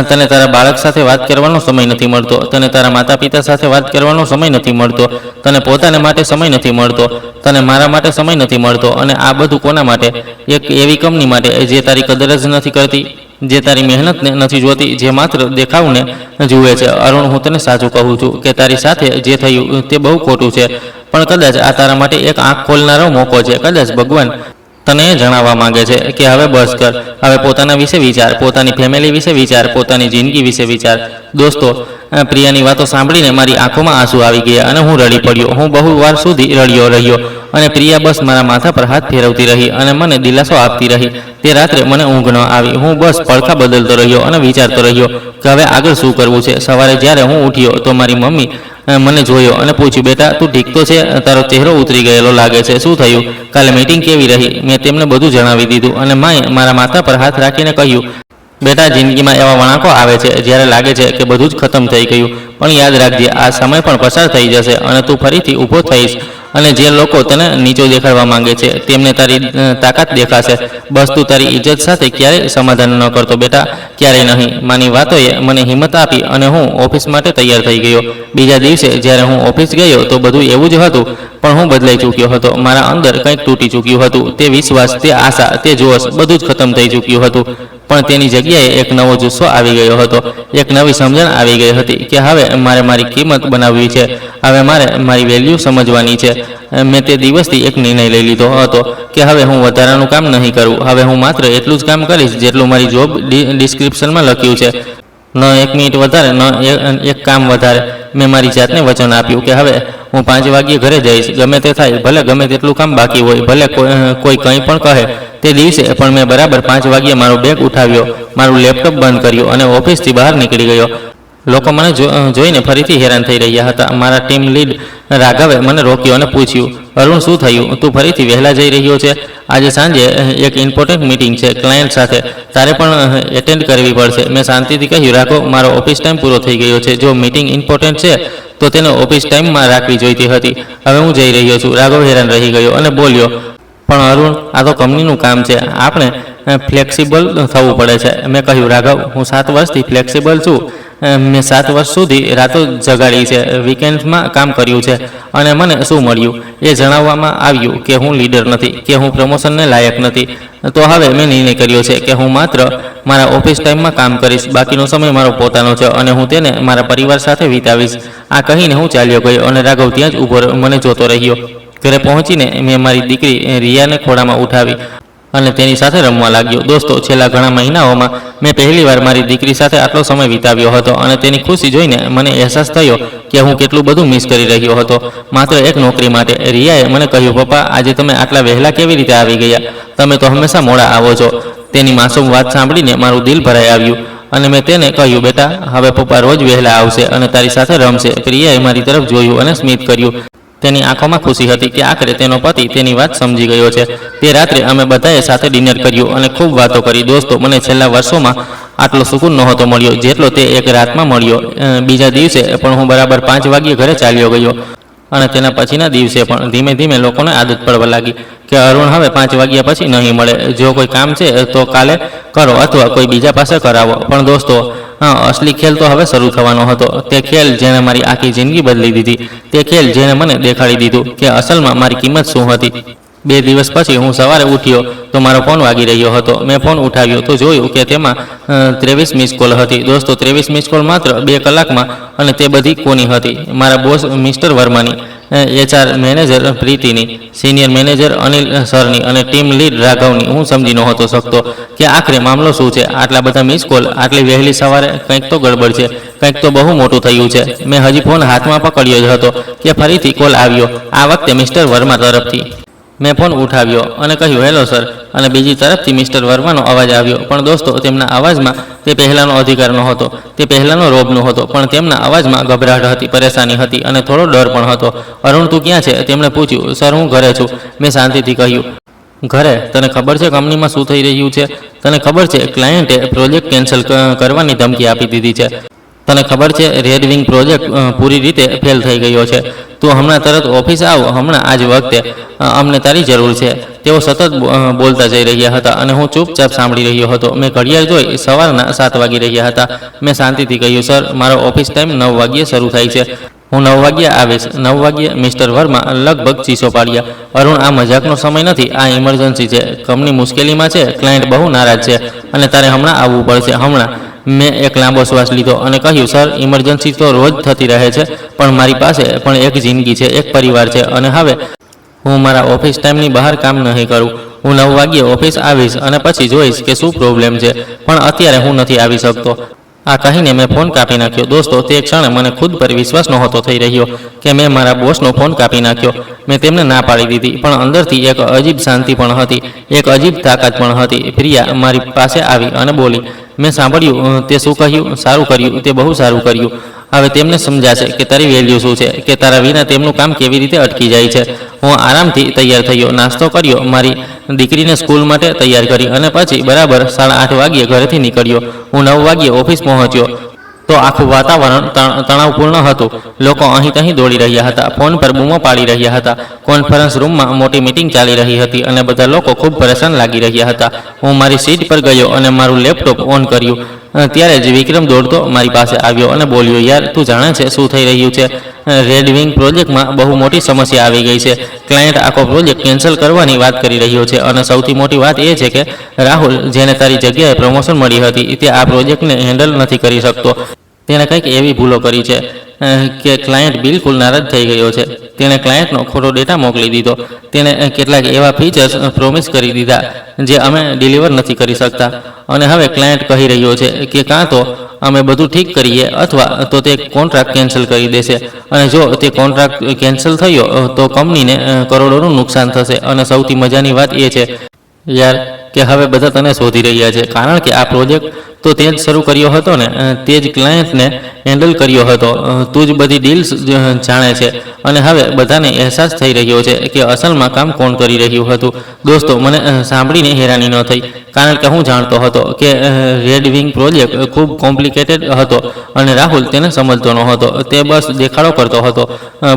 તને તારા બાળક સાથે વાત કરવાનો સમય નથી મળતો. તને તારા માતા પિતા સાથે વાત કરવાનો સમય નથી મળતો. તને પોતાને માટે સમય નથી મળતો. તને મારા માટે સમય નથી મળતો. અને આ બધું કોના માટે? એક એવી કંપની માટે જે તારી કદર જ નથી કરતી, જે તારી મહેનતને નથી જોતી, જે માત્ર દેખાવને જુએ છે. અરુણ, હું તને સાચું કહું છું કે તારી સાથે જે થયું તે બહુ ખોટું છે, પણ કદાચ આ તારા માટે એક આંખ ખોલનારો મોકો છે. કદાચ ભગવાન તને એ જણાવવા માંગે છે કે હવે બસ કર, હવે પોતાના વિશે વિચાર, પોતાની ફેમિલી વિશે વિચાર, પોતાની જિંદગી વિશે વિચાર. દોસ્તો, પ્રિયાની વાતો સાંભળીને મારી આંખોમાં આંસુ આવી ગયા અને હું રડી પડ્યો. હું બહુ વાર સુધી રડ્યો રહ્યો અને પ્રિયા બસ મારા માથા પર હાથ ફેરવતી રહી અને મને દિલાસો આપતી રહી. તે રાત્રે મને ઊંઘ ન આવી. હું બસ પડખા બદલતો રહ્યો અને વિચારતો રહ્યો કે હવે આગળ શું કરવું છે. સવારે જ્યારે હું ઉઠ્યો તો મારી મમ્મી મને જોયો અને પૂછ્યું, બેટા, તું ઠીક તો છે? તારો ચહેરો ઉતરી ગયેલો લાગે છે. શું થયું? કાલે મીટિંગ કેવી રહી? મેં તેમને બધું જણાવી દીધું અને માએ મારા માથા પર હાથ રાખીને કહ્યું, બેટા, જિંદગીમાં એવા વળાંકો આવે છે જ્યારે લાગે છે કે બધું જ ખતમ થઈ ગયું, પણ યાદ રાખજે, આ સમય પણ પસાર થઈ જશે અને તું ફરીથી ઊભો થઈશ. અને જે લોકો તને નીચો દેખાડવા માંગે છે તેમને તારી તાકાત દેખાશે. બસ તું તારી ઇજ્જત સાથે ક્યારેય સમાધાન ન કરતો બેટા, ક્યારેય નહીં. માની વાતોએ મને હિંમત આપી અને હું ઓફિસ માટે તૈયાર થઈ ગયો. બીજા દિવસે જ્યારે હું ઓફિસ ગયો તો બધું એવું જ હતું, પણ હું બદલાઈ ચૂક્યો હતો. મારા અંદર કંઈક તૂટી ચૂક્યું હતું. તે વિશ્વાસ, તે આશા, તે જોશ બધું જ ખતમ થઈ ચૂક્યું હતું. પણ તેની જગ્યાએ એક નવો જુસ્સો આવી ગયો હતો. એક નવી સમજણ આવી ગઈ હતી કે હવે મારે મારી કિંમત બનાવવી છે. હવે મારે મારી વેલ્યુ સમજવાની છે. મેં તે દિવસથી એક નિર્ણય લઈ લીધો હતો કે હવે હું વધારાનું કામ નહીં કરું. હવે હું માત્ર એટલું જ કામ કરીશ જેટલું મારી જોબ ડિસ્ક્રિપ્શનમાં લખ્યું છે. ન 1 મિનિટ વધારે, ન એક કામ વધારે. મેં મારી જાતને વચન આપ્યું કે હવે હું 5 વાગ્યે ઘરે જઈશ. ગમે તે થાય, ભલે ગમે તેટલું કામ બાકી હોય, ભલે કોઈ કંઈ પણ કહે. તે દિવસે પણ મેં બરાબર 5 વાગ્યે મારો બેગ ઉઠાવ્યો, મારું લેપટોપ બંધ કર્યું અને ઓફિસથી બહાર નીકળી ગયો. લોકો મને જોઈને ફરીથી હેરાન થઈ રહ્યા હતા. મારા ટીમ લીડ રાઘવે મને રોક્યો અને પૂછ્યું, અરુણ, શું થયું? તું ફરીથી વહેલા જઈ રહ્યો છે? આજે સાંજે એક ઇમ્પોર્ટન્ટ મીટિંગ છે ક્લાયન્ટ સાથે, તારે પણ એટેન્ડ કરવી પડશે. મેં શાંતિથી કહ્યું, રાઘવ, મારો ઓફિસ ટાઈમ પૂરો થઈ ગયો છે. જો મીટિંગ ઇમ્પોર્ટન્ટ છે તો તેને ઓફિસ ટાઈમમાં રાખવી જોઈતી હતી. હવે હું જઈ રહ્યો છું. રાઘવ હેરાન રહી ગયો અને બોલ્યો, પણ અરુણ, આ તો કંપનીનું કામ છે. આપણે ફ્લેક્સિબલ થવું પડે છે. મેં કહ્યું, રાઘવ, હું 7 વર્ષથી ફ્લેક્સિબલ છું. મેં 7 વર્ષ સુધી રાતો જગાડી છે, વીકેન્ડમાં કામ કર્યું છે અને મને શું મળ્યું? એ જણાવવામાં આવ્યું કે હું લીડર નથી, કે હું પ્રમોશનને લાયક નથી. તો હવે મેં નિર્ણય કર્યો છે કે હું માત્ર મારા ઓફિસ ટાઈમમાં કામ કરીશ. બાકીનો સમય મારો પોતાનો છે અને હું તેને મારા પરિવાર સાથે વિતાવીશ. આ કહીને હું ચાલ્યો ગયો અને રાઘવ ત્યાં જ ઊભો મને જોતો રહ્યો. ઘરે પહોંચીને મેં મારી દીકરી રિયાને ખોળામાં ઉઠાવી અને તેની સાથે રમવા લાગ્યો. દોસ્તો, છેલ્લા ઘણા મહિનાઓમાં મેં પહેલીવાર મારી દીકરી સાથે આટલો સમય વિતાવ્યો હતો અને તેની ખુશી જોઈને મને અહેસાસ થયો કે હું કેટલું બધું મિસ કરી રહ્યો હતો માત્ર એક નોકરી માટે. રિયાએ મને કહ્યું, પપ્પા, આજે તમે આટલા વહેલા કેવી રીતે આવી ગયા? તમે તો હંમેશા મોડા આવો છો. તેની માસૂમ વાત સાંભળીને મારું દિલ ભરાઈ આવ્યું અને મેં તેને કહ્યું, બેટા, હવે પપ્પા રોજ વહેલા આવશે અને તારી સાથે રમશે. પ્રિયાએ મારી તરફ જોયું અને સ્મિત કર્યું. તેની આંખોમાં ખુશી હતી કે આખરે તેનો પતિ તેની વાત સમજી ગયો છે. તે રાત્રે અમે બધાએ સાથે ડિનર કર્યું અને ખૂબ વાતો કરી. દોસ્તો, મને છેલ્લા વર્ષોમાં આટલો સુકૂન નહોતો મળ્યો જેટલો તે એક રાતમાં મળ્યો. બીજા દિવસે પણ હું બરાબર 5 વાગ્યે ઘરે ચાલ્યો ગયો અને તેના પછીના દિવસે પણ ધીમે ધીમે લોકોને આદત પડવા લાગી કે અરુણ હવે 5 વાગ્યા પછી નહીં મળે. જો કોઈ કામ છે તો કાલે કરો અથવા કોઈ બીજા પાસે કરાવો. પણ દોસ્તો, અસલી ખેલ તો હવે શરૂ થવાનો હતો. તે ખેલ જેણે મારી આખી જિંદગી બદલી દીધી. તે ખેલ જેણે મને દેખાડી દીધું કે અસલમાં મારી કિંમત શું હતી. 2 દિવસ પછી હું સવારે ઉઠ્યો તો મારો ફોન વાગી રહ્યો હતો. મેં ફોન ઉઠાવ્યો તો જોયું કે તેમાં 23 મિસ કોલ હતી. દોસ્તો 23 મિસ કોલ માત્ર 2 કલાકમાં, અને તે બધી કોની હતી? મારા બોસ મિસ્ટર વર્માની, HR મેનેજર પ્રીતિની, સિનિયર મેનેજર અનિલ સરની અને ટીમ લીડ રાઘવની. હું સમજી નહોતો શકતો કે આખરે મામલો શું છે. આટલા બધા મિસ કોલ આટલી વહેલી સવારે, કંઈક તો ગડબડ છે, કંઈક તો બહુ મોટું થયું છે. મેં હજી ફોન હાથમાં પકડ્યો જ હતો કે ફરીથી કોલ આવ્યો, આ વખતે મિસ્ટર વર્મા તરફથી. મેં ફોન ઉઠાવ્યો અને કહ્યું, હેલો સર, અને બીજી તરફથી મિસ્ટર વર્માનો અવાજ આવ્યો. પણ દોસ્તો, તેમના અવાજમાં તે પહેલાંનો અધિકાર નહોતો, તે પહેલાંનો રોબ નહોતો, પણ તેમના અવાજમાં ગભરાટ હતી, પરેશાની હતી અને થોડો ડર પણ હતો. અરુણ, તું ક્યાં છે? તેમણે પૂછ્યું. સર, હું ઘરે છું, મેં શાંતિથી કહ્યું. ઘરે? તને ખબર છે કંપનીમાં શું થઈ રહ્યું છે? તને ખબર છે ક્લાયન્ટે પ્રોજેક્ટ કેન્સલ કરવાની ધમકી આપી દીધી છે? તને ખબર છે રેડ વિંગ પ્રોજેક્ટ પૂરી રીતે ફેલ થઈ ગયો છે? તું હમણાં તરત ઓફિસ આવ, હમણાં આજ વખતે, અમને તારી જરૂર છે. તેઓ સતત બોલતા જઈ રહ્યા હતા અને હું ચૂપચાપ સાંભળી રહ્યો હતો. મેં ઘડિયાળ જોઈ, સવારના 7 વાગી રહ્યા હતા. મેં શાંતિથી કહ્યું, સર, મારો ઓફિસ ટાઈમ 9 વાગ્યે શરૂ થાય છે, હું 9 વાગ્યે આવીશ. 9 વાગ્યે? મિસ્ટર વર્મા લગભગ ચીસો પાડ્યા. અરુણ, આ મજાકનો સમય નથી, આ ઇમરજન્સી છે. કંપની મુશ્કેલીમાં છે, ક્લાયન્ટ બહુ નારાજ છે અને તારે હમણાં આવવું પડશે, હમણાં. મેં એક લાંબો શ્વાસ લીધો અને કહ્યું, સર, ઇમરજન્સી તો રોજ થતી રહે છે, પણ મારી પાસે પણ એક જિંદગી છે, એક પરિવાર છે, અને હવે હું મારા ઓફિસ ટાઈમની બહાર કામ નહીં કરું. હું 9 વાગ્યે ઓફિસ આવીશ અને પછી જોઈશ કે શું પ્રોબ્લેમ છે, પણ અત્યારે હું નથી આવી શકતો. આ કહીને મેં ફોન કાપી નાખ્યો. દોસ્તો, તે ક્ષણે મને ખુદ પર વિશ્વાસ નહોતો થઈ રહ્યો કે મેં મારા બોસનો ફોન કાપી નાખ્યો. મેં તેમને ના પાડી દીધી, પણ અંદરથી એક અજીબ શાંતિ પણ હતી, એક અજીબ તાકાત પણ હતી. પ્રિયા મારી પાસે આવી અને બોલી, મેં સાંભળ્યું તે શું કહ્યું. સારું કર્યું, તે બહુ સારું કર્યું. હવે તેમને સમજાશે કે તારી વેલ્યુ શું છે, કે તારા વિના તેમનું કામ કેવી રીતે અટકી જાય છે. હું આરામથી તૈયાર થયો, નાસ્તો કર્યો, મારી દીકરીને સ્કૂલ માટે તૈયાર કરી અને પછી બરાબર 8:30 વાગ્યે ઘરેથી નીકળ્યો. હું 9 વાગ્યે ઓફિસ પહોંચ્યો તો આખું વાતાવરણ તણાવપૂર્ણ હતું. લોકો અહીં તહીં દોડી રહ્યા હતા, ફોન પર બૂમો પાડી રહ્યા હતા. કોન્ફરન્સ રૂમમાં મોટી મીટિંગ ચાલી રહી હતી અને બધા લોકો ખૂબ પરેશાન લાગી રહ્યા હતા. હું મારી સીટ પર ગયો અને મારું લેપટોપ ઓન કર્યું. ત્યારે જ વિક્રમ દોડતો મારી પાસે આવ્યો અને બોલ્યો, યાર, તું જાણે છે શું થઈ રહ્યું છે? રેડ વિંગ પ્રોજેક્ટમાં બહુ મોટી સમસ્યા આવી ગઈ છે. ક્લાયન્ટ આખો પ્રોજેક્ટ કેન્સલ કરવાની વાત કરી રહ્યો છે, અને સૌથી મોટી વાત એ છે કે રાહુલ, જેને તારી જગ્યાએ પ્રમોશન મળી હતી, તે આ પ્રોજેક્ટને હેન્ડલ નથી કરી શકતો. તેણે કંઈક એવી ભૂલો કરી છે કે ક્લાયન્ટ બિલકુલ નારાજ થઈ ગયો છે. તેણે ક્લાયન્ટનો ખોટો ડેટા મોકલી દીધો. તેણે કેટલાક એવા ફીચર્સ પ્રોમિસ કરી દીધા જે અમે ડિલિવર નથી કરી શકતા, અને હવે ક્લાયન્ટ કહી રહ્યો છે કે કાં તો અમે બધું ઠીક કરીએ અથવા તો તે કોન્ટ્રાક્ટ કેન્સલ કરી દેશે. અને જો તે કોન્ટ્રાક્ટ કેન્સલ થયો તો કંપનીને કરોડોનું નુકસાન થશે. અને સૌથી મજાની વાત એ છે યાર કે હવે બધા તને શોધી રહ્યા છે, કારણ કે આ પ્રોજેક્ટ તો તે જ શરૂ કર્યો હતો ને, તે જ ક્લાયન્ટને હેન્ડલ કર્યો હતો. તું જ બધી ડીલ્સ જાણે છે, અને હવે બધાને અહેસાસ થઈ રહ્યો છે કે અસલમાં કામ કોણ કરી રહ્યું હતું. દોસ્તો, મને સાંભળીને હેરાની ન થઈ, કારણ કે હું જાણતો હતો કે રેડ વિંગ પ્રોજેક્ટ ખૂબ કોમ્પ્લિકેટેડ હતો અને રાહુલ તેને સમજતો નહોતો. તે બસ દેખાડો કરતો હતો,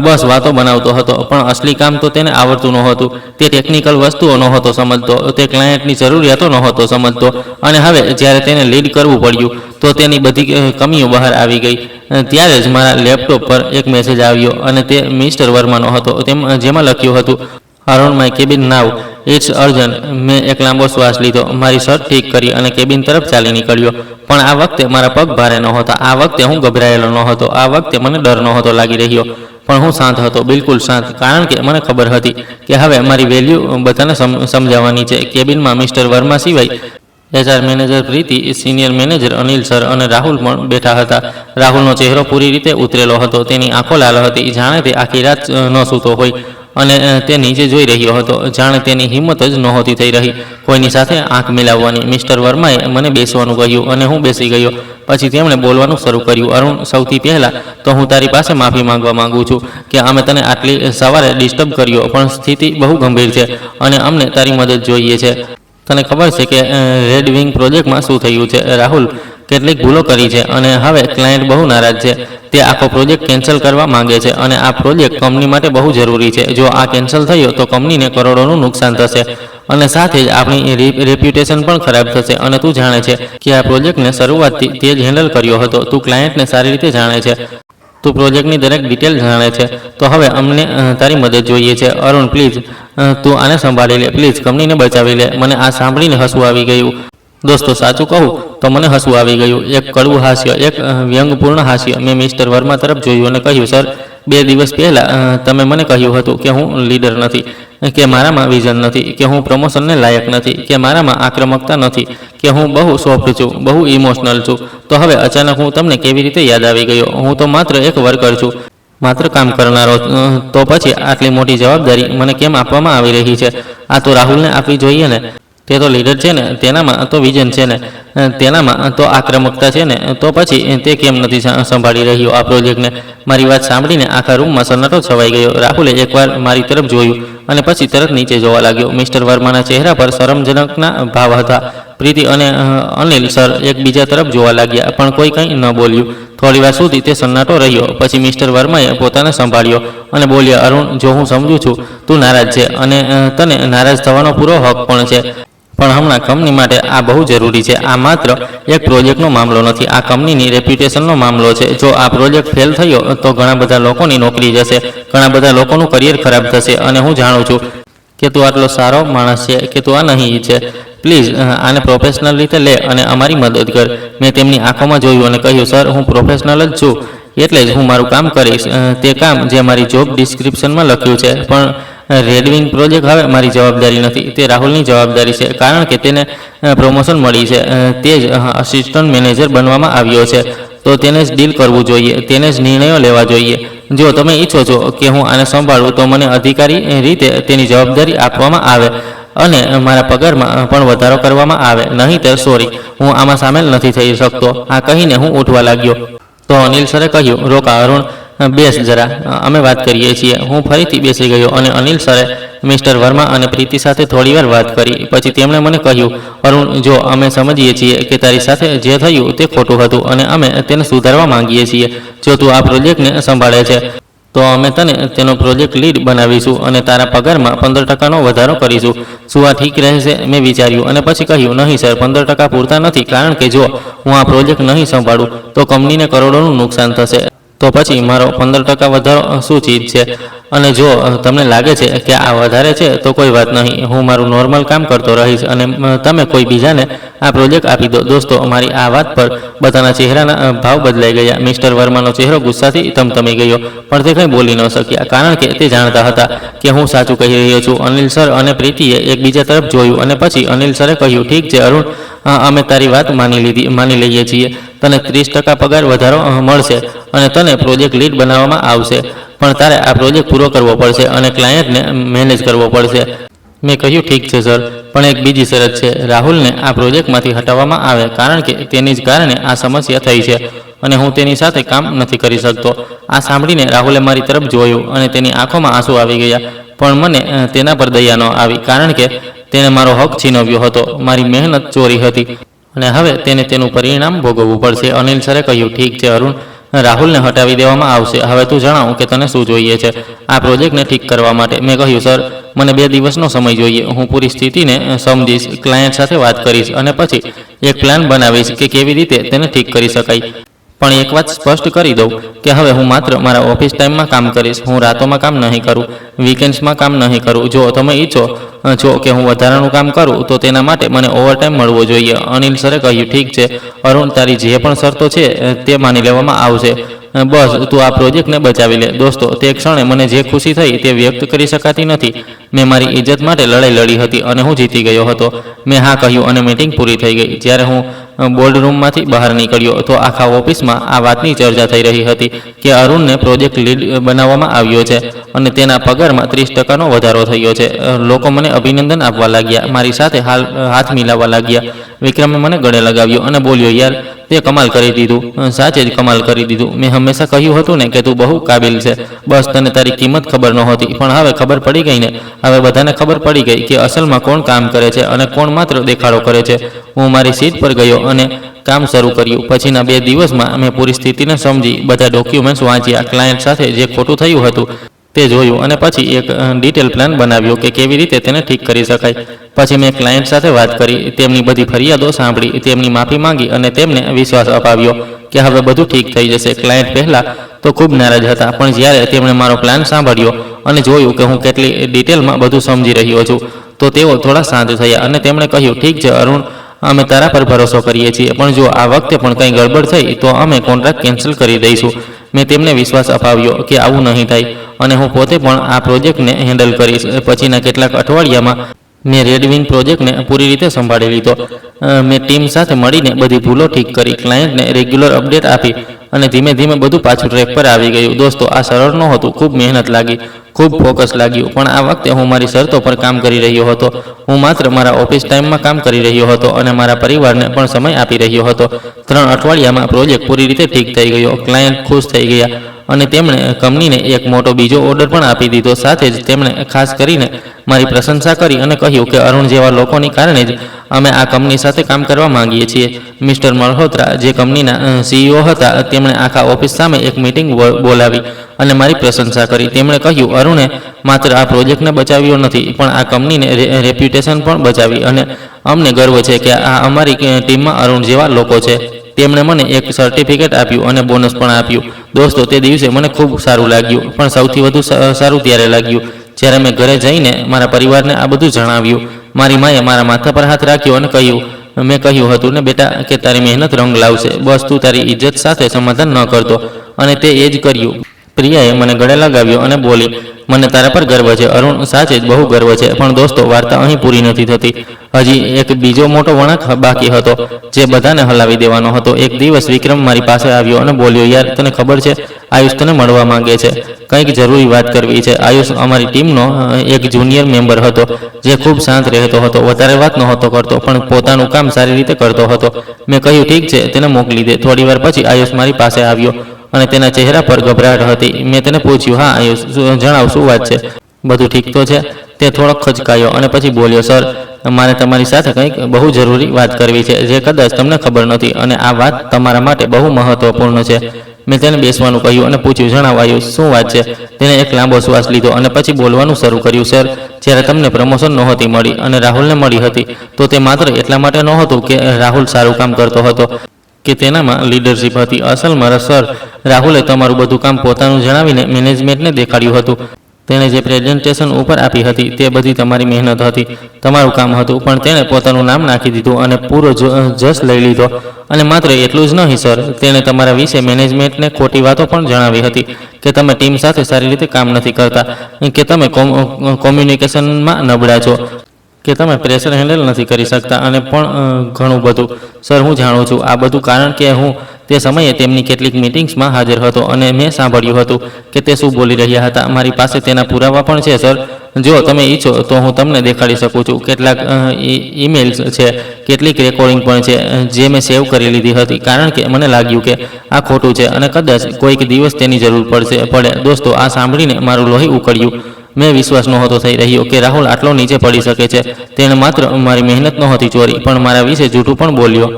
બસ વાતો બનાવતો હતો, પણ અસલી કામ તો તેને આવડતું નહોતું. તે ટેકનિકલ વસ્તુઓ નહોતો સમજતો, તે ક્લાયન્ટની જરૂરિયાતો નહોતો સમજતો. અને હવે જ્યારે તેને લીડ કરવું પડ્યું તો તેની બધી કમીઓ બહાર આવી ગઈ. ત્યારે જ મારા લેપટોપ પર એક મેસેજ આવ્યો અને તે મિસ્ટર વર્માનો હતો, જેમાં લખ્યું હતું, Arun, my cabin now, it's urgent. મેં એક લાંબો શ્વાસ લીધો, મારી શર્ટ ઠીક કરી અને કેબિન તરફ ચાલી નીકળ્યો. પણ આ વખતે મારા પગ ભારે નહોતા, આ વખતે હું ગભરાયેલો નહોતો, આ વખતે મને ડર નહોતો લાગી રહ્યો, પણ હું શાંત હતો, બિલકુલ શાંત, કારણ કે મને ખબર હતી કે હવે મારી વેલ્યુ બધાને સમજાવવાની છે. કેબિનમાં મિસ્ટર વર્મા સિવાય HR મેનેજર પ્રીતિ, સિનિયર મેનેજર અનિલ સર અને રાહુલ પણ બેઠા હતા. રાહુલનો ચહેરો પૂરી રીતે ઉતરેલો હતો, તેની આંખો લાલ હતી, જાણે તે આખી રાત ન સૂતો હોય, અને તે નીચે જોઈ રહ્યો હતો, જાણે તેની હિંમત જ નહોતી થઈ રહી કોઈની સાથે આંખ મિલાવવાની. મિસ્ટર વર્માએ મને બેસવાનું કહ્યું અને હું બેસી ગયો. પછી તેમણે બોલવાનું શરૂ કર્યું, અરુણ, સૌથી પહેલાં તો હું તારી પાસે માફી માંગવા માંગુ છું કે અમે તને આટલી સવારે ડિસ્ટર્બ કર્યો, પણ સ્થિતિ બહુ ગંભીર છે અને અમને તારી મદદ જોઈએ છે. તને ખબર છે કે રેડ વિંગ પ્રોજેક્ટમાં શું થયું છે? રાહુલ કેટલીક ભૂલો કરી છે અને હવે ક્લાયન્ટ બહુ નારાજ છે. તે આખો પ્રોજેક્ટ કેન્સલ કરવા માંગે છે અને આ પ્રોજેક્ટ કંપની માટે બહુ જરૂરી છે. જો આ કેન્સલ થયો તો કંપનીને કરોડોનું નુકસાન થશે અને સાથે જ આપણી રેપ્યુટેશન પણ ખરાબ થશે. અને તું જાણે છે કે આ પ્રોજેક્ટને શરૂઆતથી તે જ હેન્ડલ કર્યો હતો. તું ક્લાયન્ટને સારી રીતે જાણે છે. તું પ્રોજેક્ટની દરેક ડિટેલ જાણે છે, તો હવે અમને તારી મદદ જોઈએ છે. અરુણ, પ્લીઝ તું આને સંભાળી લે, પ્લીઝ કંપનીને બચાવી લે. મને આ સાંભળીને હસવું આવી ગયું. દોસ્તો, સાચું કહું તો મને હસવું આવી ગયું. એક કડવું હાસ્ય, એક વ્યંગપૂર્ણ હાસ્ય. મેં મિસ્ટર વર્મા તરફ જોયું અને કહ્યું, સર, 2 દિવસ પહેલાં તમે મને કહ્યું હતું કે હું લીડર નથી, કે મારામાં વિઝન નથી, કે હું પ્રમોશનને લાયક નથી, કે મારામાં આક્રમકતા નથી, કે હું બહુ સોફ્ટ છું, બહુ ઇમોશનલ છું. તો હવે અચાનક હું તમને કેવી રીતે યાદ આવી ગયો? હું તો માત્ર એક વર્કર છું, માત્ર કામ કરનારો. તો પછી આટલી મોટી જવાબદારી મને કેમ આપવામાં આવી રહી છે? આ તો રાહુલને આપવી જોઈએ ને. તે તો લીડર છે ને, તેનામાં તો વિઝન છે ને, તેનામાં તો આક્રમકતા છે ને. તો પછી તે કેમ નથી સંભાળી રહ્યો આ પ્રોજેક્ટને? મારી વાત સાંભળીને આખા રૂમમાં સન્નાટો છવાઈ ગયો. રાહુલે એકવાર મારી તરફ જોયું અને પછી તરત નીચે જોવા લાગ્યો. મિસ્ટર વર્માના ચહેરા પર શરમજનકના ભાવ હતા. પ્રીતિ અને અનિલ સર એકબીજા તરફ જોવા લાગ્યા, પણ કોઈ કંઈ ન બોલ્યું. થોડીવાર સુધી તે સન્નાટો રહ્યો. પછી મિસ્ટર વર્માએ પોતાને સંભાળ્યો અને બોલ્યા, અરુણ, જો હું સમજુ છું તું નારાજ છે અને તને નારાજ થવાનો પૂરો હક પણ છે, પણ હમણાં કંપની માટે આ બહુ જરૂરી છે. આ માત્ર એક પ્રોજેક્ટનો મામલો નથી, આ કંપનીની રેપ્યુટેશનનો મામલો છે. જો આ પ્રોજેક્ટ ફેલ થયો તો ઘણા બધા લોકોની નોકરી જશે, ઘણા બધા લોકોનું કરિયર ખરાબ થશે. અને હું જાણું છું કે તું આટલો સારો માણસ છે કે તું આ નહીં છે. પ્લીઝ આને પ્રોફેશનલ રીતે લે અને અમારી મદદ કર. મેં તેમની આંખોમાં જોયું અને કહ્યું, સર, હું પ્રોફેશનલ જ છું, એટલે જ હું મારું કામ કરીશ, તે કામ જે મારી જોબ ડિસ્ક્રિપ્શનમાં લખ્યું છે. પણ રેડવિંગ પ્રોજેક્ટ હવે મારી જવાબદારી નથી, તે રાહુલની જવાબદારી છે, કારણ કે તેને પ્રમોશન મળી છે. તે જ અસિસ્ટન્ટ મેનેજર બનવામાં આવ્યો છે, તો તેને જ ડીલ કરવું જોઈએ, તેને જ નિર્ણયો લેવા જોઈએ. જો તમે ઈચ્છો છો કે હું આને સંભાળું તો મને અધિકારી રીતે તેની જવાબદારી આપવામાં આવે અને મારા પગારમાં પણ વધારો કરવામાં આવે, નહીંતર સોરી, હું આમાં સામેલ નથી થઈ શકતો. આ કહીને હું ઉઠવા લાગ્યો. તો અનિલ સરે કહ્યું, રોકા અરુણ, બેસ જરા, અમે વાત કરીએ છીએ. હું ફરીથી બેસી ગયો અને અનિલ સરે મિસ્ટર વર્મા અને પ્રીતિ સાથે થોડીવાર વાત કરી. પછી તેમણે મને કહ્યું, અરુણ, જો અમે સમજીએ છીએ કે તારી સાથે જે થયું તે ખોટું હતું અને અમે તેને સુધારવા માંગીએ છીએ. જો તું આ પ્રોજેક્ટને સંભાળે છે તો અમે તને તેનો પ્રોજેક્ટ લીડ બનાવીશું અને તારા પગારમાં 15% વધારો કરીશું. શું આ ઠીક રહેશે? મેં વિચાર્યું અને પછી કહ્યું, નહીં સર, 15% પૂરતા નથી, કારણ કે જો હું આ પ્રોજેક્ટ નહીં સંભાળું તો કંપનીને કરોડોનું નુકસાન થશે. તો પછી મારો 15% વધારો શું ચીજ છે? અને જો તમને લાગે છે કે આ વધારે છે તો કોઈ વાત નહીં, હું મારું નોર્મલ કામ કરતો રહીશ અને તમે કોઈ બીજાને આ પ્રોજેક્ટ આપી દો. દોસ્તો, મારી આ વાત પર બધાના ચહેરાના ભાવ બદલાઈ ગયા. મિસ્ટર વર્માનો ચહેરો ગુસ્સાથી તમતમી ગયો, પણ તે કંઈ બોલી ન શક્યા, કારણ કે તે જાણતા હતા કે હું સાચું કહી રહ્યો છું. અનિલ સર અને પ્રીતિએ એકબીજા તરફ જોયું અને પછી અનિલ સરે કહ્યું, ઠીક છે અરુણ, અમે તારી વાત માની લઈએ છીએ. તને 30% પગાર વધારો મળશે અને તને પ્રોજેક્ટ લીડ બનાવવામાં આવશે, પણ તારે આ પ્રોજેક્ટ પૂરો કરવો પડશે અને ક્લાયન્ટને મેનેજ કરવો પડશે. મેં કહ્યું, ઠીક છે સર, પણ એક બીજી શરત છે, રાહુલને આ પ્રોજેક્ટમાંથી હટાવવામાં આવે, કારણ કે તેની જ કારણે આ સમસ્યા થઈ છે અને હું તેની સાથે કામ નથી કરી શકતો. આ સાંભળીને રાહુલે મારી તરફ જોયું અને તેની આંખોમાં આંસુ આવી ગયા, પણ મને તેના પર દયા ન આવી, કારણ કે તેણે મારો હક છીનવ્યો હતો, મારી મહેનત ચોરી હતી અને હવે તેને તેનું પરિણામ ભોગવવું પડશે. અનિલ સરે કહ્યું, ઠીક છે અરુણ, રાહુલને હટાવી દેવામાં આવશે. હવે તું જણાવ કે તને શું જોઈએ છે આ પ્રોજેક્ટને ઠીક કરવા માટે? મેં કહ્યું, સર, મને 2 દિવસનો સમય જોઈએ. હું પૂરી સ્થિતિને સમજીશ, ક્લાયન્ટ સાથે વાત કરીશ અને પછી એક પ્લાન બનાવીશ કે કેવી રીતે તેને ઠીક કરી શકાય. પણ એક વાત સ્પષ્ટ કરી દઉં કે હવે હું માત્ર મારા ઓફિસ ટાઈમમાં કામ કરીશ, હું રાતોમાં કામ નહીં કરું, વીકેન્ડ્સમાં કામ નહીં કરું. જો તમે ઈચ્છો છો કે હું વધારાનું કામ કરું તો તેના માટે મને ઓવરટાઈમ મળવો જોઈએ. અનિલ સરે કહ્યું, ઠીક છે અરુણ, તારી જે પણ શરતો છે તે માની લેવામાં આવશે, બસ તું આ પ્રોજેક્ટને બચાવી લે. દોસ્તો, તે ક્ષણે મને જે ખુશી થઈ તે વ્યક્ત કરી શકાતી નથી. મેં મારી ઇજ્જત માટે લડાઈ લડી હતી અને હું જીતી ગયો હતો. મેં હા કહ્યું અને મીટિંગ પૂરી થઈ ગઈ. જ્યારે હું બોર્ડ રૂમમાંથી બહાર નીકળ્યો તો આખા ઓફિસમાં આ વાતની ચર્ચા થઈ રહી હતી કે અરુણને પ્રોજેક્ટ લીડ બનાવવામાં આવ્યો છે અને તેના પગારમાં 30%નો વધારો થયો છે. લોકો મને અભિનંદન આપવા લાગ્યા, મારી સાથે હાથ મિલાવવા લાગ્યા. વિક્રમે મને ગળે લગાવ્યો અને બોલ્યો, યાર, તે કમાલ કરી દીધું, સાચે જ કમાલ કરી દીધું. મેં હંમેશા કહ્યું હતું ને કે તું બહુ કાબિલ છે, બસ તને તારી કિંમત ખબર નહોતી, પણ હવે ખબર પડી ગઈ ને. હવે બધાને ખબર પડી ગઈ કે અસલમાં કોણ કામ કરે છે અને કોણ માત્ર દેખાડો કરે છે. હું મારી સીટ પર ગયો અને કામ શરૂ કર્યું. પછીના 2 દિવસમાં મેં પૂરી સ્થિતિને સમજી, બધા ડોક્યુમેન્ટ્સ વાંચ્યા, ક્લાયન્ટ સાથે જે ખોટું થયું હતું તે જોયું અને પછી એક ડિટેલ પ્લાન બનાવ્યો કે કેવી રીતે તેને ઠીક કરી શકાય. પછી મેં ક્લાયન્ટ સાથે વાત કરી, તેમની બધી ફરિયાદો સાંભળી, તેમની માફી માંગી અને તેમને વિશ્વાસ અપાવ્યો કે હવે બધું ઠીક થઈ જશે. ક્લાયન્ટ પહેલાં તો ખૂબ નારાજ હતા, પણ જ્યારે તેમણે મારો પ્લાન સાંભળ્યો અને જોયું કે હું કેટલી ડિટેલમાં બધું સમજી રહ્યો છું, તો તેઓ થોડા શાંત થયા અને તેમણે કહ્યું, ઠીક છે અરુણ, અમે તારા પર ભરોસો કરીએ છીએ, પણ જો આ વખતે પણ કંઈ ગડબડ થઈ તો અમે કોન્ટ્રાક્ટ કેન્સલ કરી દઈશું. મેં તેમને વિશ્વાસ અપાવ્યો કે આવું નહીં થાય અને હું પોતે પણ આ પ્રોજેક્ટને હેન્ડલ કરીશ. પછીના કેટલાક અઠવાડિયામાં મેં રેડવિંગ પ્રોજેક્ટને પૂરી રીતે સંભાળી લીધો. મેં ટીમ સાથે મળીને બધી ભૂલો ઠીક કરી, ક્લાયન્ટને રેગ્યુલર અપડેટ આપી અને ધીમે ધીમે બધું પાછું ટ્રેક પર આવી ગયું. દોસ્તો, આ સરળ નહોતું, ખૂબ મહેનત લાગી, ખૂબ ફોકસ લાગ્યું, પણ આ વખતે હું મારી શરતો પર કામ કરી રહ્યો હતો. હું માત્ર મારા ઓફિસ ટાઈમમાં કામ કરી રહ્યો હતો અને મારા પરિવારને પણ સમય આપી રહ્યો હતો. 3 અઠવાડિયામાં પ્રોજેક્ટ પૂરી રીતે ઠીક થઈ ગયો, ક્લાયન્ટ ખુશ થઈ ગયા અને તેમણે કંપનીને એક મોટો બીજો ઓર્ડર પણ આપી દીધો. સાથે જ તેમણે ખાસ કરીને મારી પ્રશંસા કરી અને કહ્યું કે અરુણ જેવા લોકોની કારણે જ અમે આ કંપની સાથે કામ કરવા માંગીએ છીએ. મિસ્ટર મલ્હોત્રા, જે કંપનીના CEO હતા, તેમણે આખા ઓફિસ સામે એક મીટિંગ બોલાવી અને મારી પ્રશંસા કરી. તેમણે કહ્યું, અરુણે માત્ર આ પ્રોજેક્ટને બચાવ્યો નથી, પણ આ કંપનીને રેપ્યુટેશન પણ બચાવી અને અમને ગર્વ છે કે આ અમારી ટીમમાં અરુણ જેવા લોકો છે. તેમણે મને એક સર્ટિફિકેટ આપ્યું અને બોનસ પણ આપ્યું. દોસ્તો, તે દિવસે મને ખૂબ સારું લાગ્યું, પણ સૌથી વધુ સારું ત્યારે લાગ્યું જ્યારે મેં ઘરે જઈને મારા પરિવારને આ બધું જણાવ્યું. મારી માએ મારા માથા પર હાથ રાખ્યો અને મેં કહ્યું હતું ને બેટા કે તારી મહેનત રંગ લાવશે, બસ તું તારી ઇજ્જત સાથે સમાધાન ન કરતો, અને તે એ જ કર્યું. પ્રિયાએ મને ગળે લગાવ્યો અને બોલી, મને તારા પર ગર્વ છે અરુણ, સાચે જ બહુ ગર્વ છે. પણ દોસ્તો, વાર્તા અહીં પૂરી નથી થતી. હજી એક બીજો મોટો વળાંક બાકી હતો જે બધાને હલાવી દેવાનો હતો. એક દિવસ વિક્રમ મારી પાસે આવ્યો અને બોલ્યો, યાર તને ખબર છે, આયુષ તને મળવા માંગે છે, કંઈક જરૂરી વાત કરવી છે. આયુષ અમારી ટીમનો એક જુનિયર મેમ્બર હતો જે ખૂબ શાંત રહેતો હતો, વધારે વાત નહોતો કરતો, પણ પોતાનું કામ સારી રીતે કરતો હતો. મેં કહ્યું, ઠીક છે, તેને મોકલી દે. થોડીવાર પછી આયુષ મારી પાસે આવ્યો અને તેના ચહેરા પર ગભરાટ હતી. મેં તેને પૂછ્યું, હા આયુષ, જણાવ શું વાત છે, બધું ઠીક તો છે? તે થોડોક ખચકાયો અને પછી બોલ્યો, સર, મારે તમારી સાથે કંઈક બહુ જરૂરી વાત કરવી છે જે કદાચ તમને ખબર નથી, અને આ વાત તમારા માટે બહુ મહત્વપૂર્ણ છે. મેં તેને બેસવાનું કહ્યું અને પૂછ્યું, જણાવ આયુષ, શું વાત છે? તેણે એક લાંબો શ્વાસ લીધો અને પછી બોલવાનું શરૂ કર્યું, સર, જ્યારે તમને પ્રમોશન નહોતી મળી અને રાહુલને મળી હતી, તો તે માત્ર એટલા માટે નહોતું કે રાહુલ સારું કામ કરતો હતો કે તેનામાં લીડરશિપ હતી. અસલમાં સર, રાહુલે તમારું બધું કામ પોતાનું જણાવીને મેનેજમેન્ટને દેખાડ્યું હતું. તેણે જે પ્રેઝન્ટેશન ઉપર આપી હતી તે બધી તમારી મહેનત હતી, તમારું કામ હતું, પણ તેણે પોતાનું નામ નાખી દીધું અને પૂરો જશ લઈ લીધો. અને માત્ર એટલું જ નહીં સર, તેણે તમારા વિશે મેનેજમેન્ટને ખોટી વાતો પણ જણાવી હતી કે તમે ટીમ સાથે સારી રીતે કામ નથી કરતા, કે તમે કોમ્યુનિકેશનમાં નબળા છો, કે તમે પ્રેશર હેન્ડલ નથી કરી શકતા અને પણ ઘણું બધું. સર, હું જાણું છું આ બધું, કારણ કે હું તે સમયે તેમની કેટલીક મીટિંગ્સમાં હાજર હતો અને મેં સાંભળ્યું હતું કે તે શું બોલી રહ્યા હતા. મારી પાસે તેના પુરાવા પણ છે સર. જો તમે ઈચ્છો તો હું તમને દેખાડી શકું છું. કેટલાક ઈમેલ્સ છે, કેટલીક રેકોર્ડિંગ પણ છે જે મેં સેવ કરી લીધી હતી, કારણ કે મને લાગ્યું કે આ ખોટું છે અને કદાચ કોઈક દિવસ તેની જરૂર પડે. દોસ્તો, આ સાંભળીને મારું લોહી ઉકળ્યું. મેં વિશ્વાસ નહોતો થઈ રહ્યો કે રાહુલ આટલો નીચે પડી શકે છે. તેણે માત્ર મારી મહેનત નહોતી ચોરી, પણ મારા વિશે જૂઠું પણ બોલ્યો,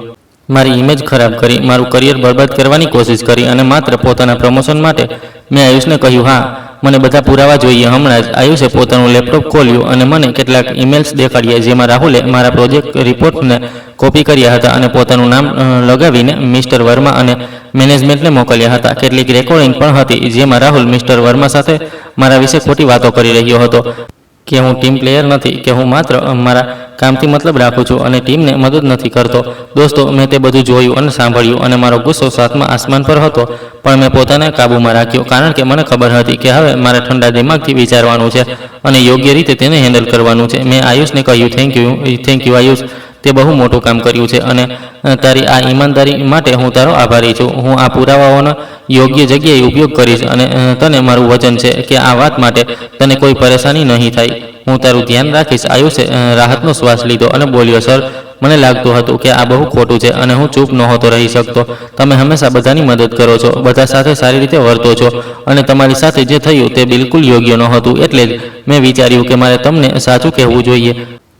મારી ઇમેજ ખરાબ કરી, મારું કરિયર બરબાદ કરવાની કોશિશ કરી, અને માત્ર પોતાના પ્રમોશન માટે. મેં આયુષને કહ્યું, હા, મને બધા પુરાવા જોઈએ હમણાં જ. આયુષે પોતાનું લેપટોપ ખોલ્યું અને મને કેટલાક ઈમેલ્સ દેખાડ્યા જેમાં રાહુલે મારા પ્રોજેક્ટ રિપોર્ટને કોપી કર્યા હતા અને પોતાનું નામ લગાવીને મિસ્ટર વર્મા અને મેનેજમેન્ટને મોકલ્યા હતા. કેટલીક રેકોર્ડિંગ પણ હતી જેમાં રાહુલ મિસ્ટર વર્મા સાથે મારા વિશે ખોટી વાતો કરી રહ્યો હતો, કે હું ટીમ પ્લેયર નથી, કે હું માત્ર મારા કામથી મતલબ રાખું છું અને ટીમને મદદ નથી કરતો. દોસ્તો, મેં તે બધું જોયું અને સાંભળ્યું અને મારો ગુસ્સો સાતમા આસમાન પર હતો, પણ મેં પોતાને કાબૂમાં રાખ્યો, કારણ કે મને ખબર હતી કે હવે મારે ઠંડા દિમાગથી વિચારવાનું છે અને યોગ્ય રીતે તેને હેન્ડલ કરવાનું છે. મેં આયુષને કહ્યું, થેન્ક યુ આયુષ, તે બહુ મોટું કામ કર્યું છે અને તારી આ ઈમાનદારી માટે હું તારો આભારી છું. હું આ પુરાવાઓનો યોગ્ય જગ્યાએ ઉપયોગ કરીશ અને તને મારું વચન છે કે આ વાત માટે તને કોઈ પરેશાની નહીં થાય. હું તારું ધ્યાન રાખીશ. આયુષે રાહતનો શ્વાસ લીધો અને બોલ્યો, સર, મને લાગતું હતું કે આ બહુ ખોટું છે અને હું ચૂપ નહોતો રહી શકતો. તમે હંમેશા બધાની મદદ કરો છો, બધા સાથે સારી રીતે વર્તો છો, અને તમારી સાથે જે થયું તે બિલકુલ યોગ્ય નહોતું. એટલે જ મેં વિચાર્યું કે મારે તમને સાચું કહેવું જોઈએ.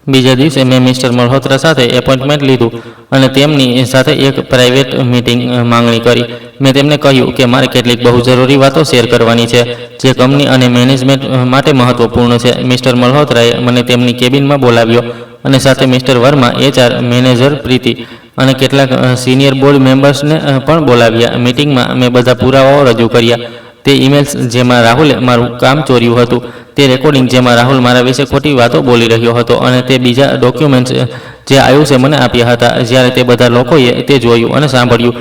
બીજા દિવસે મેં મિસ્ટર મલ્હોત્રા સાથે એપોઇન્ટમેન્ટ લીધું અને તેમની સાથે એક પ્રાઇવેટ મીટિંગ માંગણી કરી. મેં તેમને કહ્યું કે મારે કેટલીક બહુ જરૂરી વાતો શેર કરવાની છે જે કંપની અને મેનેજમેન્ટ માટે મહત્વપૂર્ણ છે. મિસ્ટર મલ્હોત્રાએ મને તેમની કેબિનમાં બોલાવ્યો અને સાથે મિસ્ટર વર્મા, HR મેનેજર પ્રીતિ, અને કેટલાક સિનિયર બોર્ડ મેમ્બર્સને પણ બોલાવ્યા. મીટિંગમાં મેં બધા પુરાવાઓ રજૂ કર્યા. તે ઈમેલ્સ જેમાં રાહુલે મારું કામ ચોર્યું હતું, તે રેકોર્ડિંગ જેમાં રાહુલ મારા વિશે ખોટી વાતો બોલી રહ્યો હતો, અને તે બીજા ડોક્યુમેન્ટ્સ જે આયુષે મને આપ્યા હતા. જ્યારે તે બધા લોકોએ તે જોયું અને સાંભળ્યું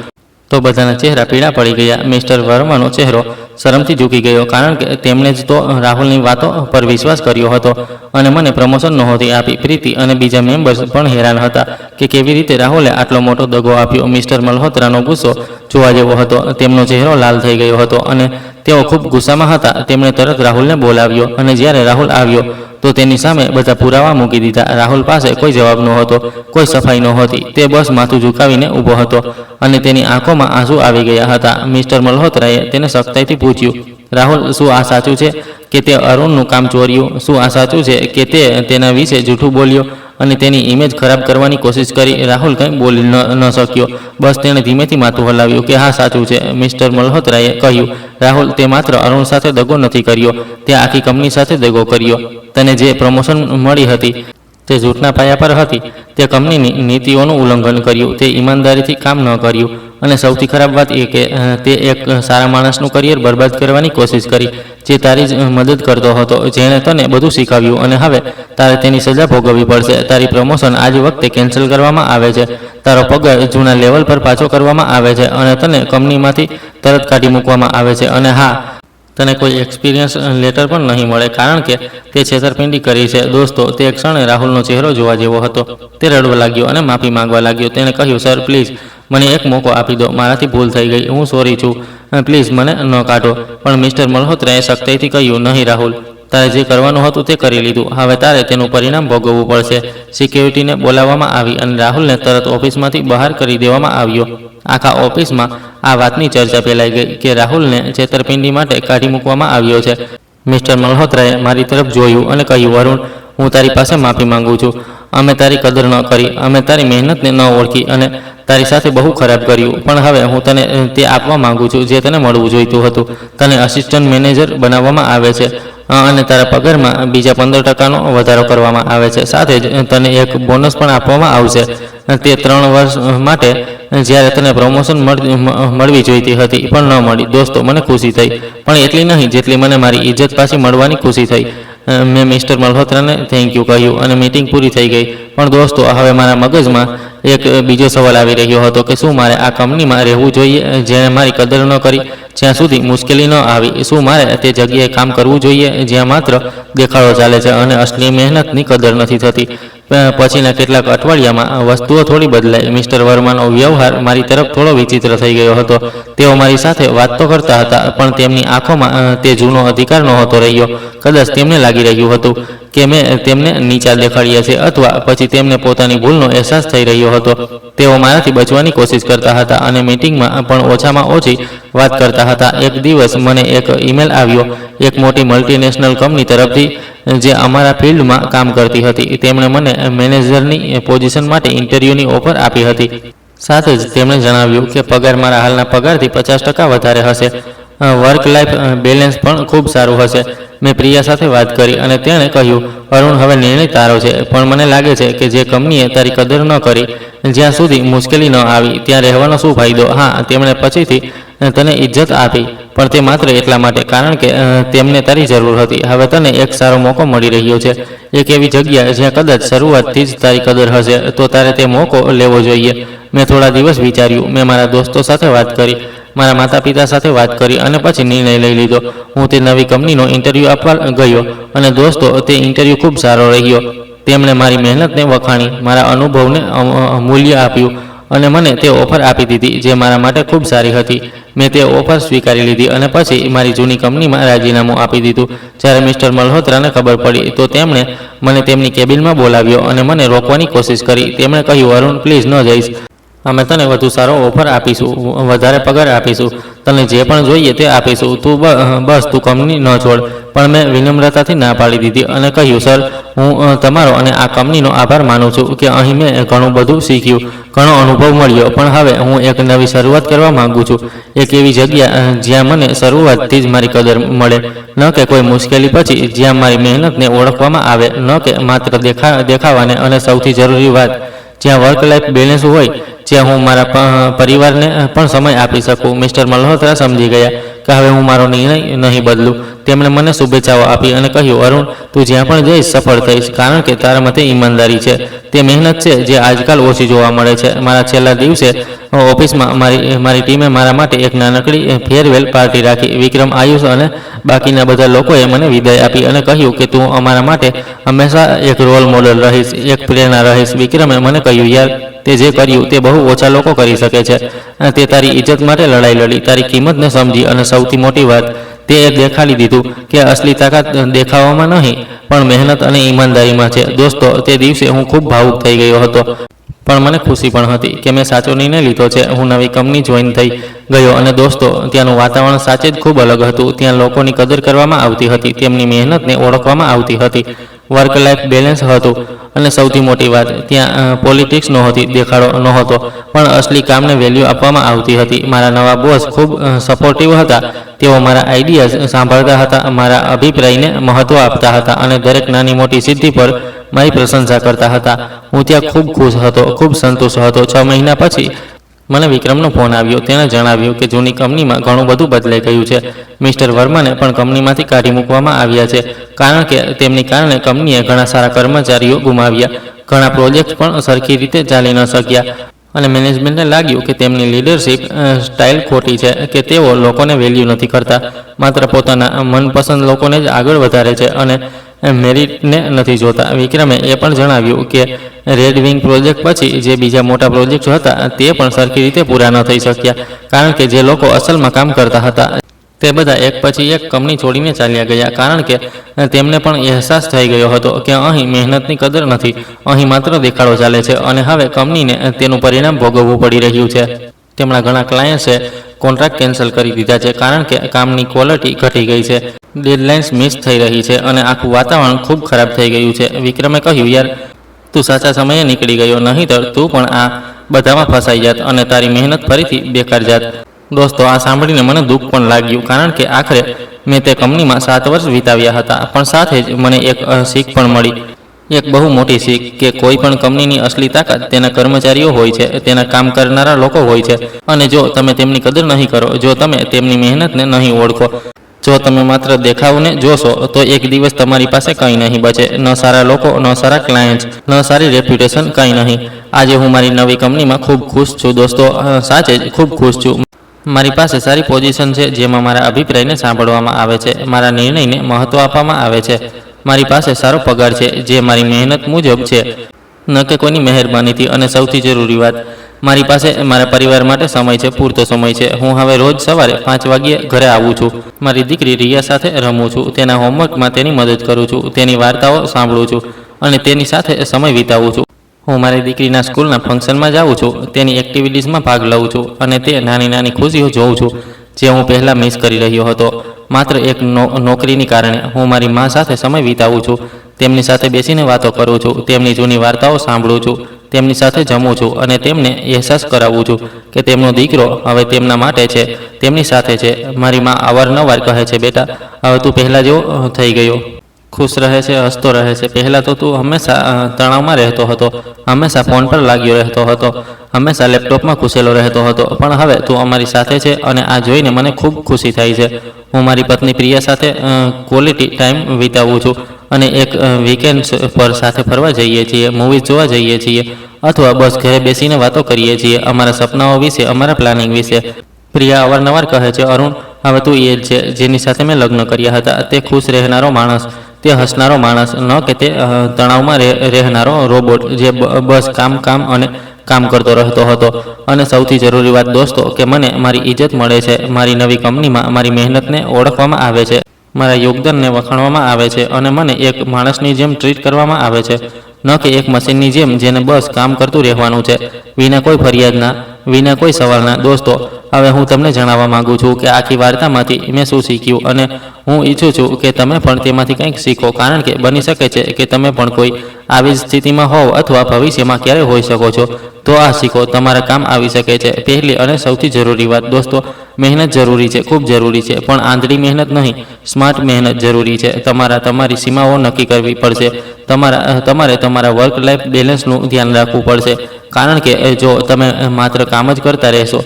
તો બધાના ચહેરા પીળા પડી ગયા. મિસ્ટર વર્માનો ચહેરો શરમથી ઝૂકી ગયો, કારણ કે તેમણે જ તો રાહુલની વાતો પર વિશ્વાસ કર્યો હતો અને મને પ્રમોશન નહોતી આપી. પ્રીતિ અને બીજા મેમ્બર્સ પણ હેરાન હતા કે કેવી રીતે રાહુલે આટલો મોટો દગો આપ્યો. મિસ્ટર મલ્હોત્રાનો ગુસ્સો જોવા જેવો હતો. તેમનો ચહેરો લાલ થઈ ગયો હતો અને તેઓ ખૂબ ગુસ્સામાં હતા. તેમણે તરત રાહુલને બોલાવ્યો અને જ્યારે રાહુલ આવ્યો તો તેની સામે બધા પુરાવા મૂકી દીધા. રાહુલ પાસે કોઈ જવાબ નહોતો, કોઈ સફાઈ નહોતી. તે બસ માથું ઝુકાવીને ઊભો હતો અને તેની આંખોમાં આંસુ આવી ગયા હતા. મિસ્ટર મલ્હોત્રાએ તેને સખ્તાઈથી પૂછ્યું, રાહુલ, શું આ સાચું છે કે તે અરુણનું કામ ચોર્યું? શું આ સાચું છે કે તે તેના વિશે જૂઠું બોલ્યો અને તેની ઇમેજ ખરાબ કરવાની કોશિશ કરી? રાહુલ કંઈ બોલી ન શક્યો. બસ તેણે ધીમેથી માથું હલાવ્યું કે હા, સાચું છે. મિસ્ટર મલ્હોત્રાએ કહ્યું, રાહુલ, તે માત્ર અરુણ સાથે દગો નથી કર્યો, તે આખી કંપની સાથે દગો કર્યો. તને જે પ્રમોશન મળી હતી તે જૂઠના પાયા પર હતી. તે કંપનીની નીતિઓનું ઉલ્લંઘન કર્યું. તે ઈમાનદારીથી કામ ન કર્યું. અને સૌથી ખરાબ વાત એ કે તે એક સારા માણસનું કરિયર બરબાદ કરવાની કોશિશ કરી, જે તારી જ મદદ કરતો હતો, જેણે તને બધું શીખવ્યું. અને હવે તારે તેની સજા ભોગવવી પડશે. તારી પ્રમોશન આજ વખતે કેન્સલ કરવામાં આવે છે. તારો પગાર જૂના લેવલ પર પાછો કરવામાં આવે છે અને તને કંપનીમાંથી તરત કાઢી મૂકવામાં આવે છે. અને હા, તને કોઈ એક્સપિરિયન્સ લેટર પણ નહીં મળે, કારણ કે તે છેતરપિંડી કરી છે. દોસ્તો, તે ક્ષણે રાહુલનો ચહેરો જોવા જેવો હતો. તે રડવા લાગ્યો અને માફી માંગવા લાગ્યો. તેણે કહ્યું, સર, પ્લીઝ મને એક મોકો આપી દો. મારાથી ભૂલ થઈ ગઈ. હું સોરી છું. પ્લીઝ મને ન કાઢો. પણ મિસ્ટર મલ્હોત્રાએ સખ્તાઈથી કહ્યું, નહીં રાહુલ, તારે જે કરવાનું હતું તે કરી લીધું. હવે તારે તેનું પરિણામ ભોગવવું પડશે. સિક્યુરિટીને બોલાવવામાં આવી અને રાહુલને તરત ઓફિસમાંથી બહાર કરી દેવામાં આવ્યો. આખા ઓફિસમાં આ વાતની ચર્ચા ફેલાઈ ગઈ કે રાહુલને છેતરપિંડી માટે કાઢી મૂકવામાં આવ્યો છે. મિસ્ટર મલ્હોત્રાએ મારી તરફ જોયું અને કહ્યું, અરુણ, હું તારી પાસે માફી માંગુ છું. અમે તારી કદર ન કરી, અમે તારી મહેનતને ન ઓળખી અને તારી સાથે બહુ ખરાબ કર્યું. પણ હવે હું તને તે આપવા માંગુ છું જે તને મળવું જોઈતું હતું. તને અસિસ્ટન્ટ મેનેજર બનાવવામાં આવે છે અને તારા પગારમાં બીજા 15%નો વધારો કરવામાં આવે છે. સાથે જ તને એક બોનસ પણ આપવામાં આવશે. તે 3 વર્ષ માટે, જ્યારે તને પ્રમોશન મળવી જોઈતી હતી પણ ન મળી. દોસ્તો, મને ખુશી થઈ, પણ એટલી નહીં જેટલી મને મારી ઇજ્જત પાછી મળવાની ખુશી થઈ. મેં મિસ્ટર મલ્હોત્રાને થેન્ક યુ કહ્યું અને મીટિંગ પૂરી થઈ ગઈ. પણ દોસ્તો, હવે મારા મગજમાં એક બીજો સવાલ આવી રહ્યો હતો કે શું મારે આ કંપનીમાં રહેવું જોઈએ જેણે મારી કદર ન કરી જ્યાં સુધી મુશ્કેલી ન આવી? શું મારે તે જગ્યાએ કામ કરવું જોઈએ જ્યાં માત્ર દેખાડો ચાલે છે અને અસલી મહેનતની કદર નથી થતી? પછીના કેટલાક અઠવાડિયામાં વસ્તુઓ થોડી બદલાઈ. મિસ્ટર વર્માનો વ્યવહાર મારી તરફ થોડો વિચિત્ર થઈ ગયો હતો. તેઓ મારી સાથે વાત તો કરતા હતા, પણ તેમની આંખોમાં તે જૂનો અધિકાર નહોતો રહ્યો. કદાચ તેમને લાગી રહ્યું હતું કે મેં તેમને નીચા દેખાડ્યા છે, અથવા પછી તેમને પોતાની ભૂલનો અહેસાસ થઈ રહ્યો હતો. તેઓ મારાથી બચવાની કોશિશ કરતા હતા અને મીટિંગમાં પણ ઓછામાં ઓછી વાત કરતા હતા. એક દિવસ મને એક ઈમેલ આવ્યો એક મોટી મલ્ટીનેશનલ કંપની તરફથી જે અમારા ફિલ્ડમાં કામ કરતી હતી. તેમણે મને મેનેજરની પોઝિશન માટે ઇન્ટરવ્યૂની ઓફર આપી હતી. સાથે જ તેમણે જણાવ્યું કે પગાર મારા હાલના પગારથી 50% વધારે હશે. વર્ક લાઈફ બેલેન્સ પણ ખૂબ સારું હશે. મેં પ્રિયા સાથે વાત કરી અને તેણે કહ્યું, અરુણ, હવે નિર્ણય તારો છે, પણ મને લાગે છે કે જે કંપનીએ તારી કદર ન કરી, જ્યાં સુધી મુશ્કેલી ન આવી ત્યાં રહેવાનો શું ફાયદો? હા, તેમણે પછીથી તને ઇજ્જત આપી, પણ તે માત્ર એટલા માટે કારણ કે તેમને તારી જરૂર હતી. હવે તને એક સારો મોકો મળી રહ્યો છે, એક એવી જગ્યા જ્યાં કદાચ શરૂઆતથી જ તારી કદર હશે, તો તારે તે મોકો લેવો જોઈએ. મેં થોડા દિવસ વિચાર્યું. મેં મારા દોસ્તો સાથે વાત કરી, મારા માતા પિતા સાથે વાત કરી અને પછી નિર્ણય લઈ લીધો. હું તે નવી કંપનીનો ઇન્ટરવ્યૂ આપવા ગયો અને દોસ્તો, તે ઇન્ટરવ્યૂ ખૂબ સારો રહ્યો. તેમણે મારી મહેનતને વખાણી, મારા અનુભવને મૂલ્ય આપ્યું અને મને તે ઓફર આપી દીધી જે મારા માટે ખૂબ સારી હતી. મેં તે ઓફર સ્વીકારી લીધી અને પછી મારી જૂની કંપનીમાં રાજીનામું આપી દીધું. જ્યારે મિસ્ટર મલ્હોત્રાને ખબર પડી તો તેમણે મને તેમની કેબિનમાં બોલાવ્યો અને મને રોકવાની કોશિશ કરી. તેમણે કહ્યું, અરુણ, પ્લીઝ ન જઈશ. અમે તને વધુ સારો ઓફર આપીશું, વધારે પગાર આપીશું, તને જે પણ જોઈએ તે આપીશું. તું તું કંપની ન છોડ. પણ મેં વિનમ્રતાથી ના પાડી દીધી અને કહ્યું, સર, હું તમારો અને આ કંપનીનો આભાર માનું છું કે અહીં મેં ઘણું બધું શીખ્યું, ઘણો અનુભવ મળ્યો. પણ હવે હું એક નવી શરૂઆત કરવા માંગુ છું, એક એવી જગ્યા જ્યાં મને શરૂઆતથી જ મારી કદર મળે, ન કે કોઈ મુશ્કેલી પછી, જ્યાં મારી મહેનતને ઓળખવામાં આવે, ન કે માત્ર દેખાવાને, અને સૌથી જરૂરી વાત, જ્યાં વર્ક લાઈફ બેલેન્સ હોય. જે હું મારા પરિવારને પણ સમય આપી શકું. મિસ્ટર મલ્હોત્રા સમજી ગયા કે હવે હું મારો નિર્ણય નહીં બદલું. તેમણે મને શુભેચ્છાઓ આપી અને કહ્યું, અરુણ, તું જ્યાં પણ જઈશ સફળ થઈશ, કારણ કે તારા મતે ઈમાનદારી છે. તે મહેનત છે જે આજકાલ ઓછી જોવા મળે છે. મારા છેલ્લા દિવસે ઓફિસમાં મારી ટીમે મારા માટે એક નાનકડી ફેરવેલ પાર્ટી રાખી. વિક્રમ, આયુષ અને બાકીના બધા લોકોએ મને વિદાય આપી અને કહ્યું કે તું અમારા માટે હંમેશા એક રોલ મોડલ રહીશ, એક પ્રેરણા રહીશ. વિક્રમે મને કહ્યું, યાર, તે જે કર્યું તે બહુ ઓછા લોકો કરી શકે છે. તે તારી ઇજ્જત માટે લડાઈ લડી, તારી કિંમતને સમજી અને સૌથી મોટી વાત, તે એ દેખાડી દીધું કે અસલી તાકાત દેખાવામાં નહીં પણ મહેનત અને ઈમાનદારીમાં છે. દોસ્તો, તે દિવસે હું ખૂબ ભાવુક થઈ ગયો હતો, પણ મને ખુશી પણ હતી કે મેં સાચો નિર્ણય લીધો છે. હું નવી કંપની જોઈન થઈ ગયો અને દોસ્તો, ત્યાંનું વાતાવરણ સાચે જ ખૂબ અલગ હતું. ત્યાં લોકોની કદર કરવામાં આવતી હતી, તેમની મહેનતને ઓળખવામાં આવતી હતી, વર્ક લાઈફ બેલેન્સ હતું અને સૌથી મોટી વાત, ત્યાં પોલિટિક્સ નહોતી, દેખાડો નહોતો, પણ અસલી કામને વેલ્યુ આપવામાં આવતી હતી. મારા નવા બોસ ખૂબ સપોર્ટિવ હતા. તેઓ મારા આઈડિયાઝ સાંભળતા હતા, મારા અભિપ્રાયને મહત્ત્વ આપતા હતા અને દરેક નાની મોટી સિદ્ધિ પર મારી પ્રશંસા કરતા હતા. હું ત્યાં ખૂબ ખુશ હતો, ખૂબ સંતુષ્ટ હતો. 6 મહિના પછી મને વિક્રમનો ફોન આવ્યો. તેણે જણાવ્યું કે જૂની કંપનીમાં ઘણું બધું બદલાઈ ગયું છે. મિસ્ટર વર્માને પણ કંપનીમાંથી કાઢી મૂકવામાં આવ્યા છે, કારણ કે તેમની કારણે કંપનીએ ઘણા સારા કર્મચારીઓ ગુમાવ્યા. ઘણા પ્રોજેક્ટ પણ સરખી રીતે ચાલી ન શક્યા અને મેનેજમેન્ટને લાગ્યું કે તેમની લીડરશિપ સ્ટાઇલ ખોટી છે, કે તેઓ લોકોને વેલ્યુ નથી કરતા, માત્ર પોતાના મનપસંદ લોકોને જ આગળ વધારે છે અને મેરિટને નથી જોતા. વિક્રમે એ પણ જણાવ્યું કે રેડ વિંગ પ્રોજેક્ટ પછી જે બીજા મોટા પ્રોજેક્ટ હતા તે પણ સરખી રીતે પૂરા ન થઈ શક્યા, કારણ કે જે લોકો અસલમાં કામ કરતા હતા તે બધા એક પછી એક કંપની છોડીને ચાલ્યા ગયા, કારણ કે તેમને પણ અહેસાસ થઈ ગયો હતો કે અહીં મહેનતની કદર નથી, અહીં માત્ર દેખાડો ચાલે છે અને હવે કંપનીને તેનું પરિણામ ભોગવવું પડી રહ્યું છે. તેમના ઘણા ક્લાયન્ટ્સે કોન્ટ્રાક્ટ કેન્સલ કરી દીધા છે, કારણ કે કામની ક્વોલિટી ઘટી ગઈ છે, ડેડલાઇન્સ મિસ થઈ રહી છે અને આખું વાતાવરણ ખૂબ ખરાબ થઈ ગયું છે. વિક્રમે કહ્યું, યાર, તું સાચા સમયે નીકળી ગયો, નહીંતર તું પણ આ બધામાં ફસાઈ જાત અને તારી મહેનત ફરીથી બેકાર જાત. દોસ્તો, આ સાંભળીને મને દુઃખ પણ લાગ્યું, કારણ કે આખરે મેં તે કંપનીમાં 7 વર્ષ વિતાવ્યા હતા, પણ સાથે જ મને એક શીખ પણ મળી, એક બહુ મોટી શીખ, કે કોઈ પણ કંપનીની અસલી તાકાત તેના કર્મચારીઓ હોય છે, તેના કામ કરનારા લોકો હોય છે. અને જો તમે તેમની કદર નહીં કરો, જો તમે તેમની મહેનતને નહીં ઓળખો, જો તમે માત્ર દેખાવને જોશો, તો એક દિવસ તમારી પાસે કંઈ નહીં બચે. ન સારા લોકો, ન સારા ક્લાયન્ટ્સ, ન સારી રેપ્યુટેશન, કંઈ નહીં. આજે હું મારી નવી કંપનીમાં ખૂબ ખુશ છું દોસ્તો, સાચે જ ખૂબ ખુશ છું. મારી પાસે સારી પોઝિશન છે, જેમાં મારા અભિપ્રાયને સાંભળવામાં આવે છે, મારા નિર્ણયને મહત્ત્વ આપવામાં આવે છે. મારી પાસે સારો પગાર છે જે મારી મહેનત મુજબ છે, ન કે કોઈની મહેરબાનીથી. અને સૌથી જરૂરી વાત, મારી પાસે મારા પરિવાર માટે સમય છે, પૂરતો સમય છે. હું હવે રોજ સવારે 5 વાગ્યે ઘરે આવું છું, મારી દીકરી રિયા સાથે રમું છું, તેના હોમવર્કમાં તેની મદદ કરું છું, તેની વાર્તાઓ સાંભળું છું અને તેની સાથે સમય વિતાવું છું. હું મારી દીકરીના સ્કૂલના ફંક્શનમાં જાઉં છું, તેની એક્ટિવિટીઝમાં ભાગ લઉં છું અને તે નાની નાની ખુશીઓ જોઉં છું જે હું પહેલાં મિસ કરી રહ્યો હતો. માત્ર એક નોકરીની કારણે હું મારી મા સાથે સમય વિતાવું છું, તેમની સાથે બેસીને વાતો કરું છું, તેમની જૂની વાર્તાઓ સાંભળું છું, તેમની સાથે જમું છું અને તેમને અહેસાસ કરાવું છું કે તેમનો દીકરો હવે તેમના માટે છે, તેમની સાથે છે. મારી મા અવારનવાર કહે છે, બેટા, હવે તું પહેલાં જેવો થઈ ગયો, ખુશ રહે છે, હસતો રહે છે. પહેલાં તો તું હંમેશા તણાવમાં રહેતો હતો, હંમેશા ફોન પર લાગ્યો રહેતો હતો, હંમેશા લેપટોપમાં ઘૂસેલો રહેતો હતો, પણ હવે તું અમારી સાથે છે અને આ જોઈને મને ખૂબ ખુશી થાય છે. હું મારી પત્ની પ્રિયા સાથે ક્વોલિટી ટાઈમ વિતાવું છું અને એક વીકેન્ડ્સ પર સાથે ફરવા જઈએ છીએ, મૂવીઝ જોવા જઈએ છીએ અથવા બસ ઘરે બેસીને વાતો કરીએ છીએ, અમારા સપનાઓ વિશે, અમારા પ્લાનિંગ વિશે. પ્રિયા અવારનવાર કહે છે, અરુણ, હવે તું એ જ છે જેની સાથે મેં લગ્ન કર્યા હતા. તે ખુશ રહેનારો માણસ, તે હસનારો માણસ, ન કે તે તણાવમાં રહેનારો રોબોટ જે બસ કામ અને કામ કરતો રહેતો હતો. અને સૌથી જરૂરી વાત દોસ્તો, કે મને મારી ઇજ્જત મળે છે. મારી નવી કંપનીમાં મારી મહેનતને ઓળખવામાં આવે છે, મારા યોગદાનને વખાણવામાં આવે છે અને મને એક માણસની જેમ ટ્રીટ કરવામાં આવે છે, ન કે એક મશીનની જેમ જેને બસ કામ કરતું રહેવાનું છે, વિના કોઈ ફરિયાદના, વિના કોઈ સવાલના. દોસ્તો, હવે હું તમને જણાવવા માંગુ છું કે આખી વાર્તામાંથી મેં શું શીખ્યું, અને હું ઈચ્છું છું કે તમે પણ તેમાંથી કંઈક શીખો, કારણ કે બની શકે છે કે તમે પણ કોઈ આવી જ સ્થિતિમાં હોવ અથવા ભવિષ્યમાં ક્યારે હોઈ શકો છો. તો આ શીખો તમારા કામ આવી શકે છે. પહેલી અને સૌથી જરૂરી વાત દોસ્તો, મહેનત જરૂરી છે, ખૂબ જરૂરી છે, પણ આંધળી મહેનત નહીં, સ્માર્ટ મહેનત જરૂરી છે. તમારી સીમાઓ નક્કી કરવી પડશે. તમારે તમારા વર્ક લાઈફ બેલેન્સનું ધ્યાન રાખવું પડશે, કારણ કે જો તમે માત્ર કામ જ કરતા રહેશો,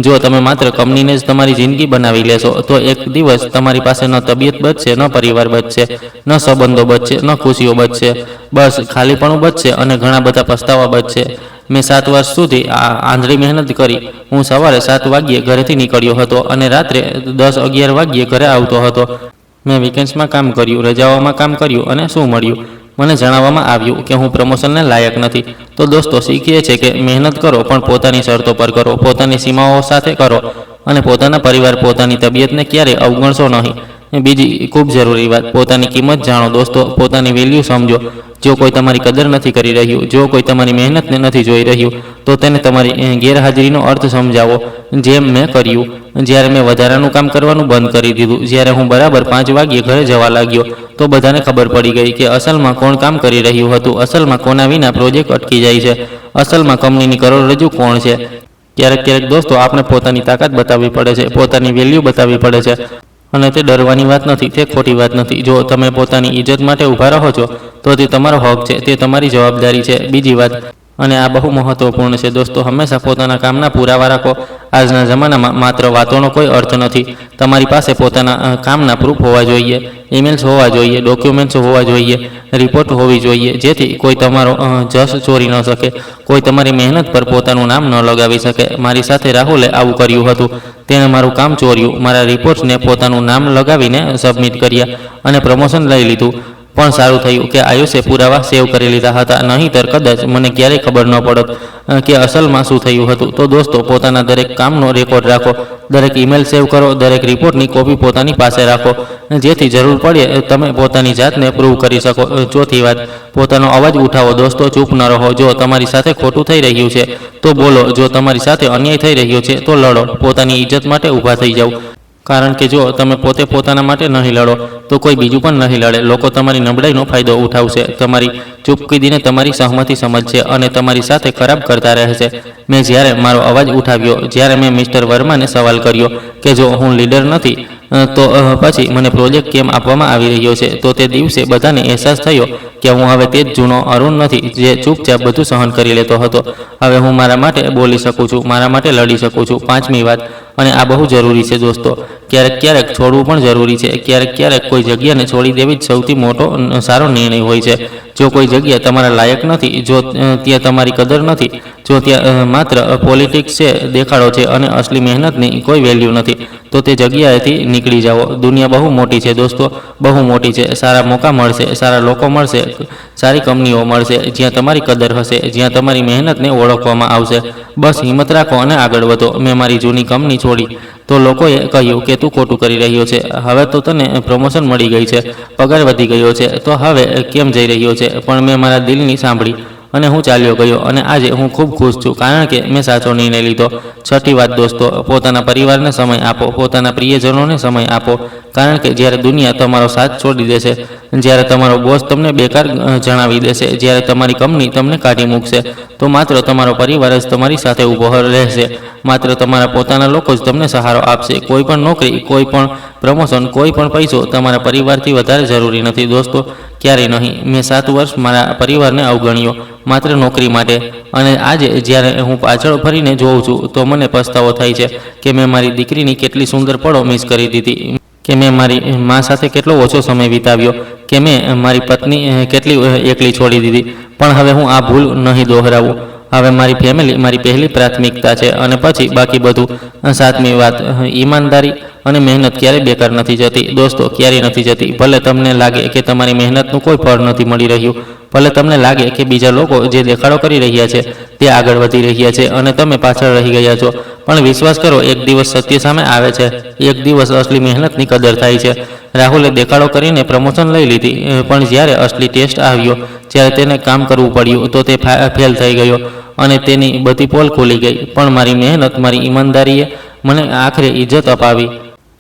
જો તમે માત્ર કંપનીને જ તમારી જિંદગી બનાવી લેશો, તો એક દિવસ તમારી પાસે ન તબિયત બચશે, ન પરિવાર બચશે, ન સંબંધો બચશે, ન ખુશીઓ બચશે, બસ ખાલીપણું બચશે અને ઘણા બધા પસ્તાવા બચશે. મેં 7 વર્ષ સુધી આંધળી મહેનત કરી. હું સવારે 7 વાગ્યે ઘરેથી નીકળ્યો હતો અને રાત્રે 10-11 વાગ્યે ઘરે આવતો હતો. મેં વીકેન્ડ્સમાં કામ કર્યું, રજાઓમાં કામ કર્યું, અને શું મળ્યું? મને જણાવવામાં આવ્યું કે હું પ્રમોશનને લાયક નથી. તો દોસ્તો, શીખીએ છીએ કે મહેનત કરો, પણ પોતાની શરતો પર કરો, પોતાની સીમાઓ સાથે કરો, અને પોતાના પરિવાર, પોતાની તબિયતને ક્યારેય અવગણશો નહીં. બીજી ખૂબ જરૂરી વાત, પોતાની કિંમત જાણો દોસ્તો, પોતાની વેલ્યુ સમજો. જો કોઈ તમારી કદર નથી કરી રહ્યું, જો કોઈ તમારી મહેનતને નથી જોઈ રહ્યું, તો તેને તમારી ગેરહાજરીનો અર્થ સમજાવો, જેમ મેં કર્યું. જ્યારે મેં વધારાનું કામ કરવાનું બંધ કરી દીધું, જ્યારે હું બરાબર 5 વાગ્યે ઘરે જવા લાગ્યો, તો બધાને ખબર પડી ગઈ કે અસલમાં કોણ કામ કરી રહ્યું હતું, અસલમાં કોના વિના પ્રોજેક્ટ અટકી જાય છે, અસલમાં કંપનીની કરોડરજ્જુ કોણ છે. ક્યારેક દોસ્તો આપણે પોતાની તાકાત બતાવવી પડે છે, પોતાની વેલ્યુ બતાવવી પડે છે, અને તે ડરવાની વાત નથી, તે ખોટી વાત નથી. જો તમે પોતાની ઇજ્જત માટે ઊભા રહો છો, તો તે તમારો હક છે, તે તમારી જવાબદારી છે. બીજી વાત, અને આ બહુ મહત્વપૂર્ણ છે દોસ્તો, હંમેશા પોતાના કામના પુરાવા રાખો. આજના જમાનામાં માત્ર વાતોનો કોઈ અર્થ નથી. તમારી પાસે પોતાના કામના પ્રૂફ હોવા જોઈએ, ઈમેલ્સ હોવા જોઈએ, ડોક્યુમેન્ટ્સ હોવા જોઈએ, રિપોર્ટ હોવી જોઈએ, જેથી કોઈ તમારો જશ ચોરી ન શકે, કોઈ તમારી મહેનત પર પોતાનું નામ ન લગાવી શકે. મારી સાથે રાહુલે આવું કર્યું હતું. તેણે મારું કામ ચોર્યું, મારા રિપોર્ટ્સને પોતાનું નામ લગાવીને સબમિટ કર્યા અને પ્રમોશન લઈ લીધું. પણ સારું થયું કે આયુષે પુરાવા સેવ કરી લીધા હતા, નહીંતર કદાચ મને ક્યારેય ખબર ન પડત કે અસલમાં શું થયું હતું. તો દોસ્તો, પોતાના દરેક કામનો રેકોર્ડ રાખો, દરેક ઈમેલ સેવ કરો, દરેક રિપોર્ટની કોપી પોતાની પાસે રાખો, જેથી જરૂર પડે તમે પોતાની જાતને પ્રૂવ કરી શકો. ચોથી વાત, પોતાનો અવાજ ઉઠાવો દોસ્તો, ચૂપ ન રહો. જો તમારી સાથે ખોટું થઈ રહ્યું છે તો બોલો, જો તમારી સાથે અન્યાય થઈ રહ્યો છે તો લડો, પોતાની ઇજ્જત માટે ઊભા થઈ જાઓ. કારણ કે જો તમે પોતે પોતાના માટે નહીં લડો, તો કોઈ બીજું પણ નહીં લડે. લોકો તમારી નબળાઈનો ફાયદો ઉઠાવશે, તમારી ચૂપકીદીને તમારી સહમતિ સમજશે અને તમારી સાથે ખરાબ કરતા રહેશે. મેં જ્યારે મારો અવાજ ઉઠાવ્યો, જ્યારે મેં મિસ્ટર વર્માને સવાલ કર્યો કે જો હું લીડર નથી તો પછી મને પ્રોજેક્ટ કેમ આપવામાં આવી રહ્યો છે, તો તે દિવસે બધાને અહેસાસ થયો કે હું હવે તે જ જૂનો અરુણ નથી જે ચૂપચાપ બધું સહન કરી લેતો હતો. હવે હું મારા માટે બોલી શકું છું, મારા માટે લડી શકું છું. 5મી વાત, અને આ બહુ જરૂરી છે દોસ્તો, ક્યારેક છોડવું પણ જરૂરી છે. ક્યારેક કોઈ જગ્યાને છોડી દેવી જ સૌથી મોટો સારો નિર્ણય હોય છે. જો કોઈ જગ્યા તમારા લાયક નથી, જો ત્યાં તમારી કદર નથી, જો ત્યાં માત્ર પોલિટિક્સ છે, દેખાડો છે અને અસલી મહેનતની કોઈ વેલ્યુ નથી, તો તે જગ્યાએથી નીકળી જાઓ. દુનિયા બહુ મોટી છે દોસ્તો, બહુ મોટી છે. સારા મોકા મળશે, સારા લોકો મળશે, સારી કંપનીઓ મળશે, જ્યાં તમારી કદર હશે, જ્યાં તમારી મહેનતને ઓળખવામાં આવશે. બસ હિંમત રાખો અને આગળ વધો. મેં મારી જૂની કંપની છોડી તો લોકોએ કહ્યું કે તું ખોટું કરી રહ્યો છે, હવે તો તને પ્રમોશન મળી ગઈ છે, પગાર વધી ગયો છે, તો હવે કેમ જઈ રહ્યો છે? પણ મેં મારા દિલની સાંભળી અને હું ચાલ્યો ગયો, અને આજે હું ખૂબ ખુશ છું, કારણ કે મેં સાચો નિર્ણય લીધો. 6ઠી વાત દોસ્તો, પોતાના પરિવારને સમય આપો, પોતાના પ્રિયજનોને સમય આપો, કારણ કે જ્યારે દુનિયા તમારો સાથ છોડી દેશે, જ્યારે તમારો બોસ તમને બેકાર જણાવી દેશે, જ્યારે તમારી કંપની તમને કાઢી મૂકશે, તો માત્ર તમારો પરિવાર જ તમારી સાથે ઊભો રહેશે. માત્ર તમારા પોતાના લોકો જ તમને સહારો આપશે. કોઈ પણ નોકરી, કોઈ પણ પ્રમોશન, કોઈ પણ પૈસો તમારા પરિવારથી વધારે જરૂરી નથી દોસ્તો, ક્યારેય નહીં. મેં 7 વર્ષ મારા પરિવારને અવગણ્યો માત્ર નોકરી માટે, અને આજે જ્યારે હું પાછળ ફરીને જોઉં છું તો મને પસ્તાવો થાય છે કે મેં મારી દીકરીની કેટલી સુંદર પળો મિસ કરી દીધી, કે મેં મારી મા સાથે કેટલો ઓછો સમય વિતાવ્યો, કે મેં મારી પત્ની કેટલી એકલી છોડી દીધી. પણ હવે હું આ ભૂલ નહીં દોહરાવું. હવે મારી ફેમિલી મારી પહેલી પ્રાથમિકતા છે, અને પછી બાકી બધું. 7મી વાત, ઈમાનદારી અને મહેનત ક્યારેય બેકાર નથી જતી દોસ્તો, ક્યારેય નથી જતી. ભલે તમને લાગે કે તમારી મહેનતનું કોઈ ફળ નથી મળી રહ્યું, ભલે તમને લાગે કે બીજા લોકો જે દેખાડો કરી રહ્યા છે તે આગળ વધી રહ્યા છે અને તમે પાછળ રહી ગયા છો, પણ વિશ્વાસ કરો, એક દિવસ સત્ય સામે આવે છે, એક દિવસ અસલી મહેનતની કદર થાય છે. રાહુલે દેખાડો કરીને પ્રમોશન લઈ લીધી, પણ જ્યારે અસલી ટેસ્ટ આવ્યો, જ્યારે તેને કામ કરવું પડ્યું, તો તે ફેલ થઈ ગયો અને તેની બધી પોલ ખુલી ગઈ. પણ મારી મહેનત, મારી ઈમાનદારીએ મને આખરે ઇજ્જત અપાવી,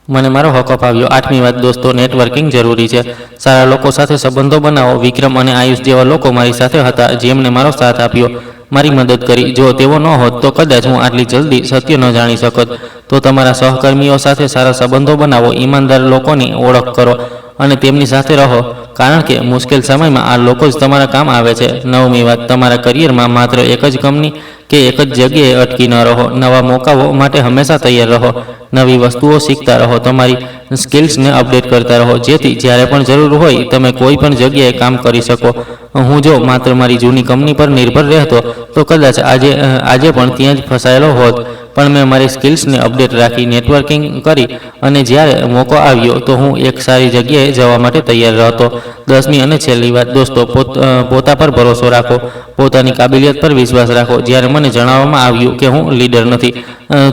મને મારો હક અપાવ્યો. 8મી વાત દોસ્તો, નેટવર્કિંગ જરૂરી છે. સારા લોકો સાથે સંબંધો બનાવો. વિક્રમ અને આયુષ જેવા લોકો મારી સાથે હતા, જેમણે મારો સાથ આપ્યો, મારી મદદ કરી. જો તેઓ ન હોત તો કદાચ હું આટલી જલ્દી સત્ય ન જાણી શકત. તો તમારા સહકર્મીઓ સાથે સારા સંબંધો બનાવો, ઈમાનદાર લોકોની ઓળખ કરો અને તેમની સાથે રહો, કારણ કે મુશ્કેલ સમયમાં આ લોકો જ તમારા કામ આવે છે. 9મી વાત, તમારા કરિયરમાં માત્ર એક જ કંપની કે એક જ જગ્યાએ અટકી ન રહો. નવા મોકાઓ માટે હંમેશા તૈયાર રહો. નવી વસ્તુઓ શીખતા રહો. તમારી સ્કિલ્સને અપડેટ કરતા રહો, જેથી જ્યારે પણ જરૂર હોય તમે કોઈ પણ જગ્યાએ કામ કરી શકો. હું જો માત્ર મારી જૂની કંપની પર નિર્ભર રહેતો તો કદાચ આજે પણ ત્યાં જ ફસાયેલો હોત, પણ મેં મારી સ્કિલ્સને અપડેટ રાખી, નેટવર્કિંગ કરી અને જ્યારે મોકો આવ્યો તો હું એક સારી જગ્યાએ જવા માટે તૈયાર હતો. 10મી અને છેલ્લી વાત દોસ્તો, પોતા પર ભરોસો રાખો. પોતાની કાબિલિયત પર વિશ્વાસ રાખો. જ્યારે મને જણાવવામાં આવ્યું કે હું લીડર નથી,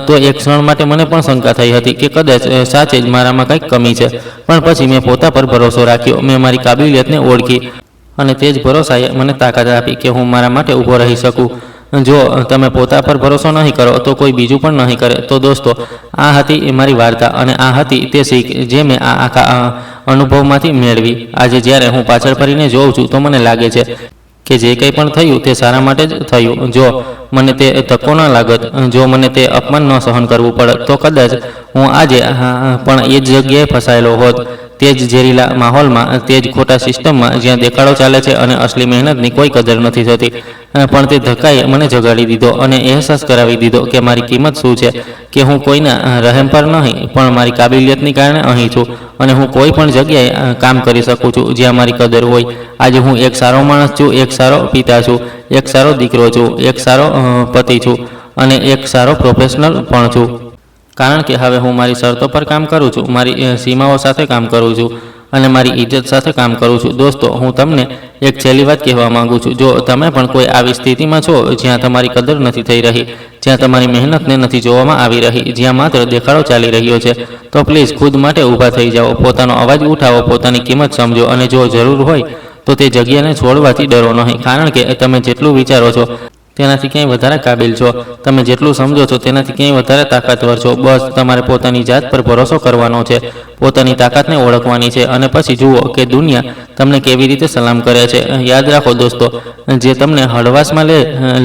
તો એક ક્ષણ માટે મને પણ શંકા થઈ હતી કે કદાચ સાચે જ મારામાં કંઈક કમી છે, પણ પછી મેં પોતા પર ભરોસો રાખ્યો. મેં મારી કાબિલિયતને ઓળખી અને તે જ ભરોસાએ મને તાકાત આપી કે હું મારા માટે ઊભો રહી શકું. જો તમે પોતા પર ભરોસો નહીં કરો તો કોઈ બીજું પણ નહીં કરે. તો દોસ્તો, આ હતી મારી વાર્તા અને આ હતી તે શીખ જે મેં આ આખા અનુભવમાંથી મેળવી. આજે જ્યારે હું પાછળ ફરીને જોઉં છું તો મને લાગે છે કે જે કંઈ પણ થયું તે સારા માટે જ થયું. જો મને તે ધક્કો ન લાગત, જો મને તે અપમાન ન સહન કરવું પડત, તો કદાચ હું આજે પણ એ જ જગ્યાએ ફસાયેલો હોત, તે જ ઝેરીલા માહોલમાં, તે જ ખોટા સિસ્ટમમાં જ્યાં દેખાડો ચાલે છે અને અસલી મહેનતની કોઈ કદર નથી થતી. પણ તે ધક્કાએ મને જગાડી દીધો અને અહેસાસ કરાવી દીધો કે મારી કિંમત શું છે, કે હું કોઈના રહેમ પર નહીં પણ મારી કાબિલિયતની કારણે અહીં છું અને હું કોઈ પણ જગ્યાએ કામ કરી શકું છું જ્યાં મારી કદર હોય. આજે હું એક સારો માણસ છું, એક સારો પિતા છું, એક સારો દીકરો છું, એક સારો પતિ છું અને એક સારો પ્રોફેશનલ પણ છું, કારણ કે હવે હું મારી શરતો પર કામ કરું છું, મારી સીમાઓ સાથે કામ કરું છું અને મારી ઇજ્જત સાથે કામ કરું છું. દોસ્તો, હું તમને એક છેલ્લી વાત કહેવા માંગુ છું. જો તમે પણ કોઈ આવી સ્થિતિમાં છો જ્યાં તમારી કદર નથી થઈ રહી, જ્યાં તમારી મહેનતને નથી જોવામાં આવી રહી, જ્યાં માત્ર દેખાડો ચાલી રહ્યો છે, તો પ્લીઝ ખુદ માટે ઊભા થઈ જાઓ, પોતાનો અવાજ ઉઠાવો, પોતાની કિંમત સમજો અને જો જરૂર હોય તો તે જગ્યાને છોડવાથી ડરો નહીં, કારણ કે તમે જેટલું વિચારો છો તેનાથી ક્યાંય વધારે કાબિલ છો, તમે જેટલું સમજો છો તેનાથી ક્યાંય વધારે તાકાતવર છો. બસ તમારે પોતાની જાત પર ભરોસો કરવાનો છે, પોતાની તાકાતને ઓળખવાની છે અને પછી જુઓ કે દુનિયા તમને કેવી રીતે સલામ કરે છે. યાદ રાખો દોસ્તો, જે તમને હળવાશમાં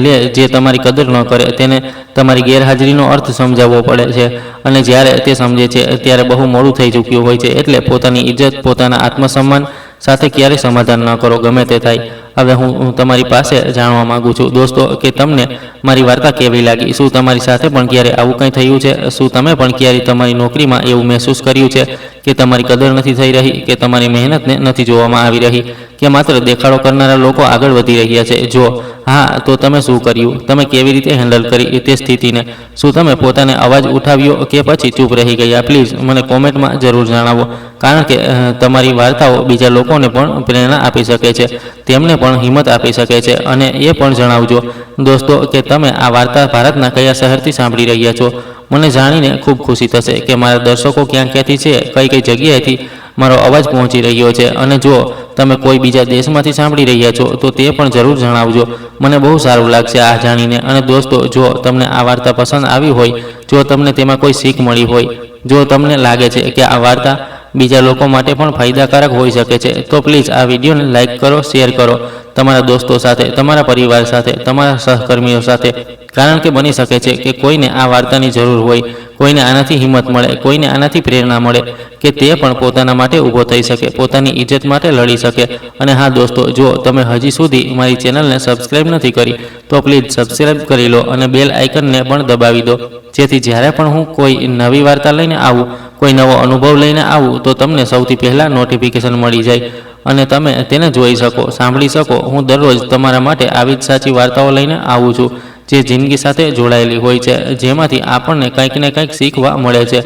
લે, જે તમારી કદર ન કરે, તેને તમારી ગેરહાજરીનો અર્થ સમજાવવો પડે છે અને જ્યારે તે સમજે છે ત્યારે બહુ મોડું થઈ ચૂક્યું હોય છે. એટલે પોતાની ઇજ્જત, પોતાના આત્મસન્માન સાથે ક્યારેય સમાધાન ન કરો, ગમે તે થાય. હવે હું તમારી પાસે જાણવા માંગુ છું દોસ્તો કે તમને મારી વાર્તા કેવી લાગી. શું તમારી સાથે પણ ક્યારે આવું કંઈ થયું છે? શું તમે પણ ક્યારે તમારી નોકરીમાં એવું મહેસૂસ કર્યું છે કે તમારી કદર નથી થઈ રહી, કે તમારી મહેનતને નથી જોવામાં આવી રહી, કે માત્ર દેખાડો કરનારા લોકો આગળ વધી રહ્યા છે? જો હા, તો તમે શું કર્યું? તમે કેવી રીતે હેન્ડલ કરી તે સ્થિતિને? શું તમે પોતાને અવાજ ઉઠાવ્યો કે પછી ચૂપ રહી ગયા? પ્લીઝ મને કોમેન્ટમાં જરૂર જણાવો, કારણ કે તમારી વાર્તાઓ બીજા લોકોને પણ પ્રેરણા આપી શકે છે, તેમને પણ હિંમત આપી શકે છે. અને એ પણ જણાવજો દોસ્તો કે તમે આ વાર્તા ભારતના કયા શહેરથી સાંભળી રહ્યા છો. મને જાણીને ખૂબ ખુશી થશે કે મારા દર્શકો ક્યાંથી છે, કઈ જગ્યાએથી મારો અવાજ પહોંચી રહ્યો છે. અને જો તમે કોઈ બીજા દેશમાંથી સાંભળી રહ્યા છો તો તે પણ જરૂર જણાવજો, મને બહુ સારું લાગશે આ જાણીને. અને દોસ્તો, જો તમને આ વાર્તા પસંદ આવી હોય, જો તમને તેમાં કોઈ શીખ મળી હોય, જો તમને લાગે છે કે આ વાર્તા બીજા લોકો માટે પણ ફાયદાકારક હોઈ શકે છે, તો પ્લીઝ આ વિડીયોને લાઇક કરો, શેર કરો તમારા દોસ્તો સાથે, તમારા પરિવાર સાથે, તમારા સહકર્મીઓ સાથે, કારણ કે બની શકે છે કે કોઈને આ વાર્તાની જરૂર હોય, કોઈને આનાથી હિંમત મળે, કોઈને આનાથી પ્રેરણા મળે કે તે પણ પોતાના માટે ઊભો થઈ શકે, પોતાની ઇજ્જત માટે લડી શકે. અને હા દોસ્તો, જો તમે હજી સુધી મારી ચેનલને સબસ્ક્રાઈબ નથી કરી તો પ્લીઝ સબસ્ક્રાઈબ કરી લો અને બેલ આઇકનને પણ દબાવી દો, જેથી જ્યારે પણ હું કોઈ નવી વાર્તા લઈને આવું, કોઈ નવો અનુભવ લઈને આવું, તો તમને સૌથી પહેલાં નોટિફિકેશન મળી જાય અને તમે તેને જોઈ શકો, સાંભળી શકો. હું દરરોજ તમારા માટે આવી જ સાચી વાર્તાઓ લઈને આવું છું, જે જિંદગી સાથે જોડાયેલી હોય છે, જેમાંથી આપણને કંઈક ને કંઈક શીખવા મળે છે,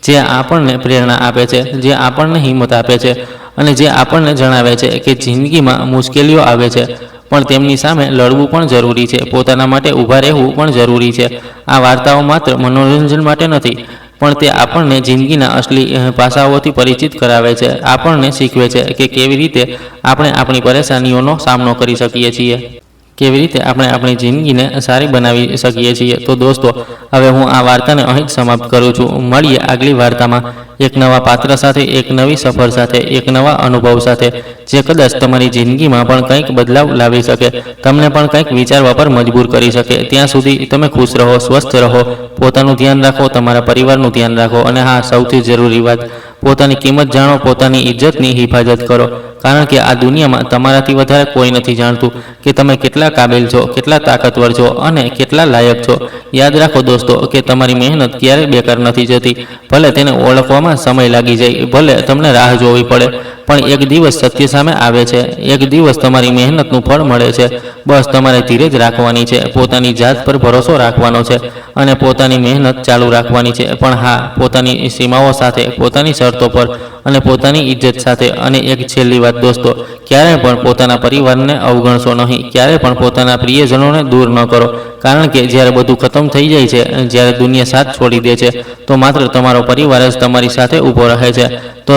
જે આપણને પ્રેરણા આપે છે, જે આપણને હિંમત આપે છે અને જે આપણને જણાવે છે કે જિંદગીમાં મુશ્કેલીઓ આવે છે પણ તેમની સામે લડવું પણ જરૂરી છે, પોતાના માટે ઊભા રહેવું પણ જરૂરી છે. આ વાર્તાઓ માત્ર મનોરંજન માટે નથી, પણ તે આપણને જિંદગીના અસલી પાસાઓથી પરિચિત કરાવે છે, આપણને શીખવે છે કે કેવી રીતે આપણે આપણી પરેશાનીઓનો સામનો કરી શકીએ છીએ, કેવી રીતે આપણે આપણી જિંદગીને સારી બનાવી શકીએ છીએ। તો દોસ્તો હવે હું આ વાર્તાને અહીં જ સમાપ્ત કરું છું। મળીએ આગલી વાર્તામાં એક નવા પાત્ર સાથે, એક નવી સફર સાથે, એક નવા અનુભવ સાથે, જે કદાચ તમારી જિંદગીમાં પણ કંઈક બદલાવ લાવી શકે, તમને પણ કંઈક વિચારવા પર મજબૂર કરી શકે। ત્યાં સુધી તમે ખુશ રહો, સ્વસ્થ રહો, પોતાનું ધ્યાન રાખો, તમારા પરિવારનું ધ્યાન રાખો, અને હા, સૌથી જરૂરી વાત, પોતાની કિંમત જાણો, પોતાની ઇજ્જતની હિફાજત કરો, કારણ કે આ દુનિયામાં તમારાથી વધારે કોઈ નથી જાણતું કે તમે કેટલા કાબિલ છો, કેટલા તાકાતવર છો અને કેટલા લાયક છો। યાદ રાખો દોસ્તો કે તમારી મહેનત ક્યારેય બેકાર નથી જતી। ભલે તેને ઓળખવામાં સમય લાગી જાય, ભલે તમને રાહ જોવી પડે, પણ એક દિવસ સત્ય સામે આવે છે, એક દિવસ તમારી મહેનતનું ફળ મળે છે। બસ તમારે ધીરજ રાખવાની છે, પોતાની જાત પર ભરોસો રાખવાનો છે અને પોતાની મહેનત ચાલુ રાખવાની છે, પણ હા, પોતાની સીમાઓ સાથે, પોતાની શરતો પર અને પોતાની ઇજ્જત સાથે। અને એક છેલ્લી વાત દોસ્તો, ક્યારેય પણ પોતાના પરિવારને અવગણશો નહીં, ક્યારેય પણ પોતાના પ્રિયજનોને દૂર ન કરો, કારણ કે જ્યારે બધું ખતમ થઈ જાય છે, જ્યારે દુનિયા સાથ છોડી દે છે, તો માત્ર તમારો પરિવાર જ તમારી સાથે ઊભો રહે છે। તો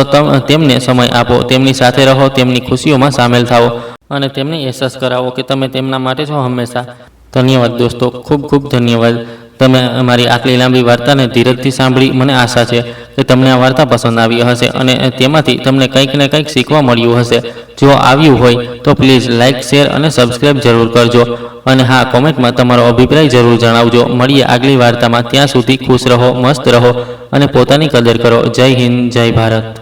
તેમને સમય આપો, તેમની સાથે રહો, તેમની ખુશીઓમાં સામેલ થાઓ અને તેમને અહેસાસ કરાવો કે તમે તેમના માટે છો હંમેશા। ધન્યવાદ દોસ્તો, ખૂબ ખૂબ ધન્યવાદ। તમે અમારી આટલી લાંબી વાર્તાને ધીરજથી સાંભળી। મને આશા છે કે તમને આ વાર્તા પસંદ આવી હશે અને તેમાંથી તમને કંઈક ને કંઈક શીખવા મળ્યું હશે। જો આવ્યું હોય તો પ્લીઝ લાઇક, શેર અને સબસ્ક્રાઇબ જરૂર કરજો, અને હા, કોમેન્ટમાં તમારો અભિપ્રાય જરૂર જણાવજો। મળીએ આગલી વાર્તામાં, ત્યાં સુધી ખુશ રહો, મસ્ત રહો અને પોતાની કદર કરો। જય હિન્દ, જય ભારત।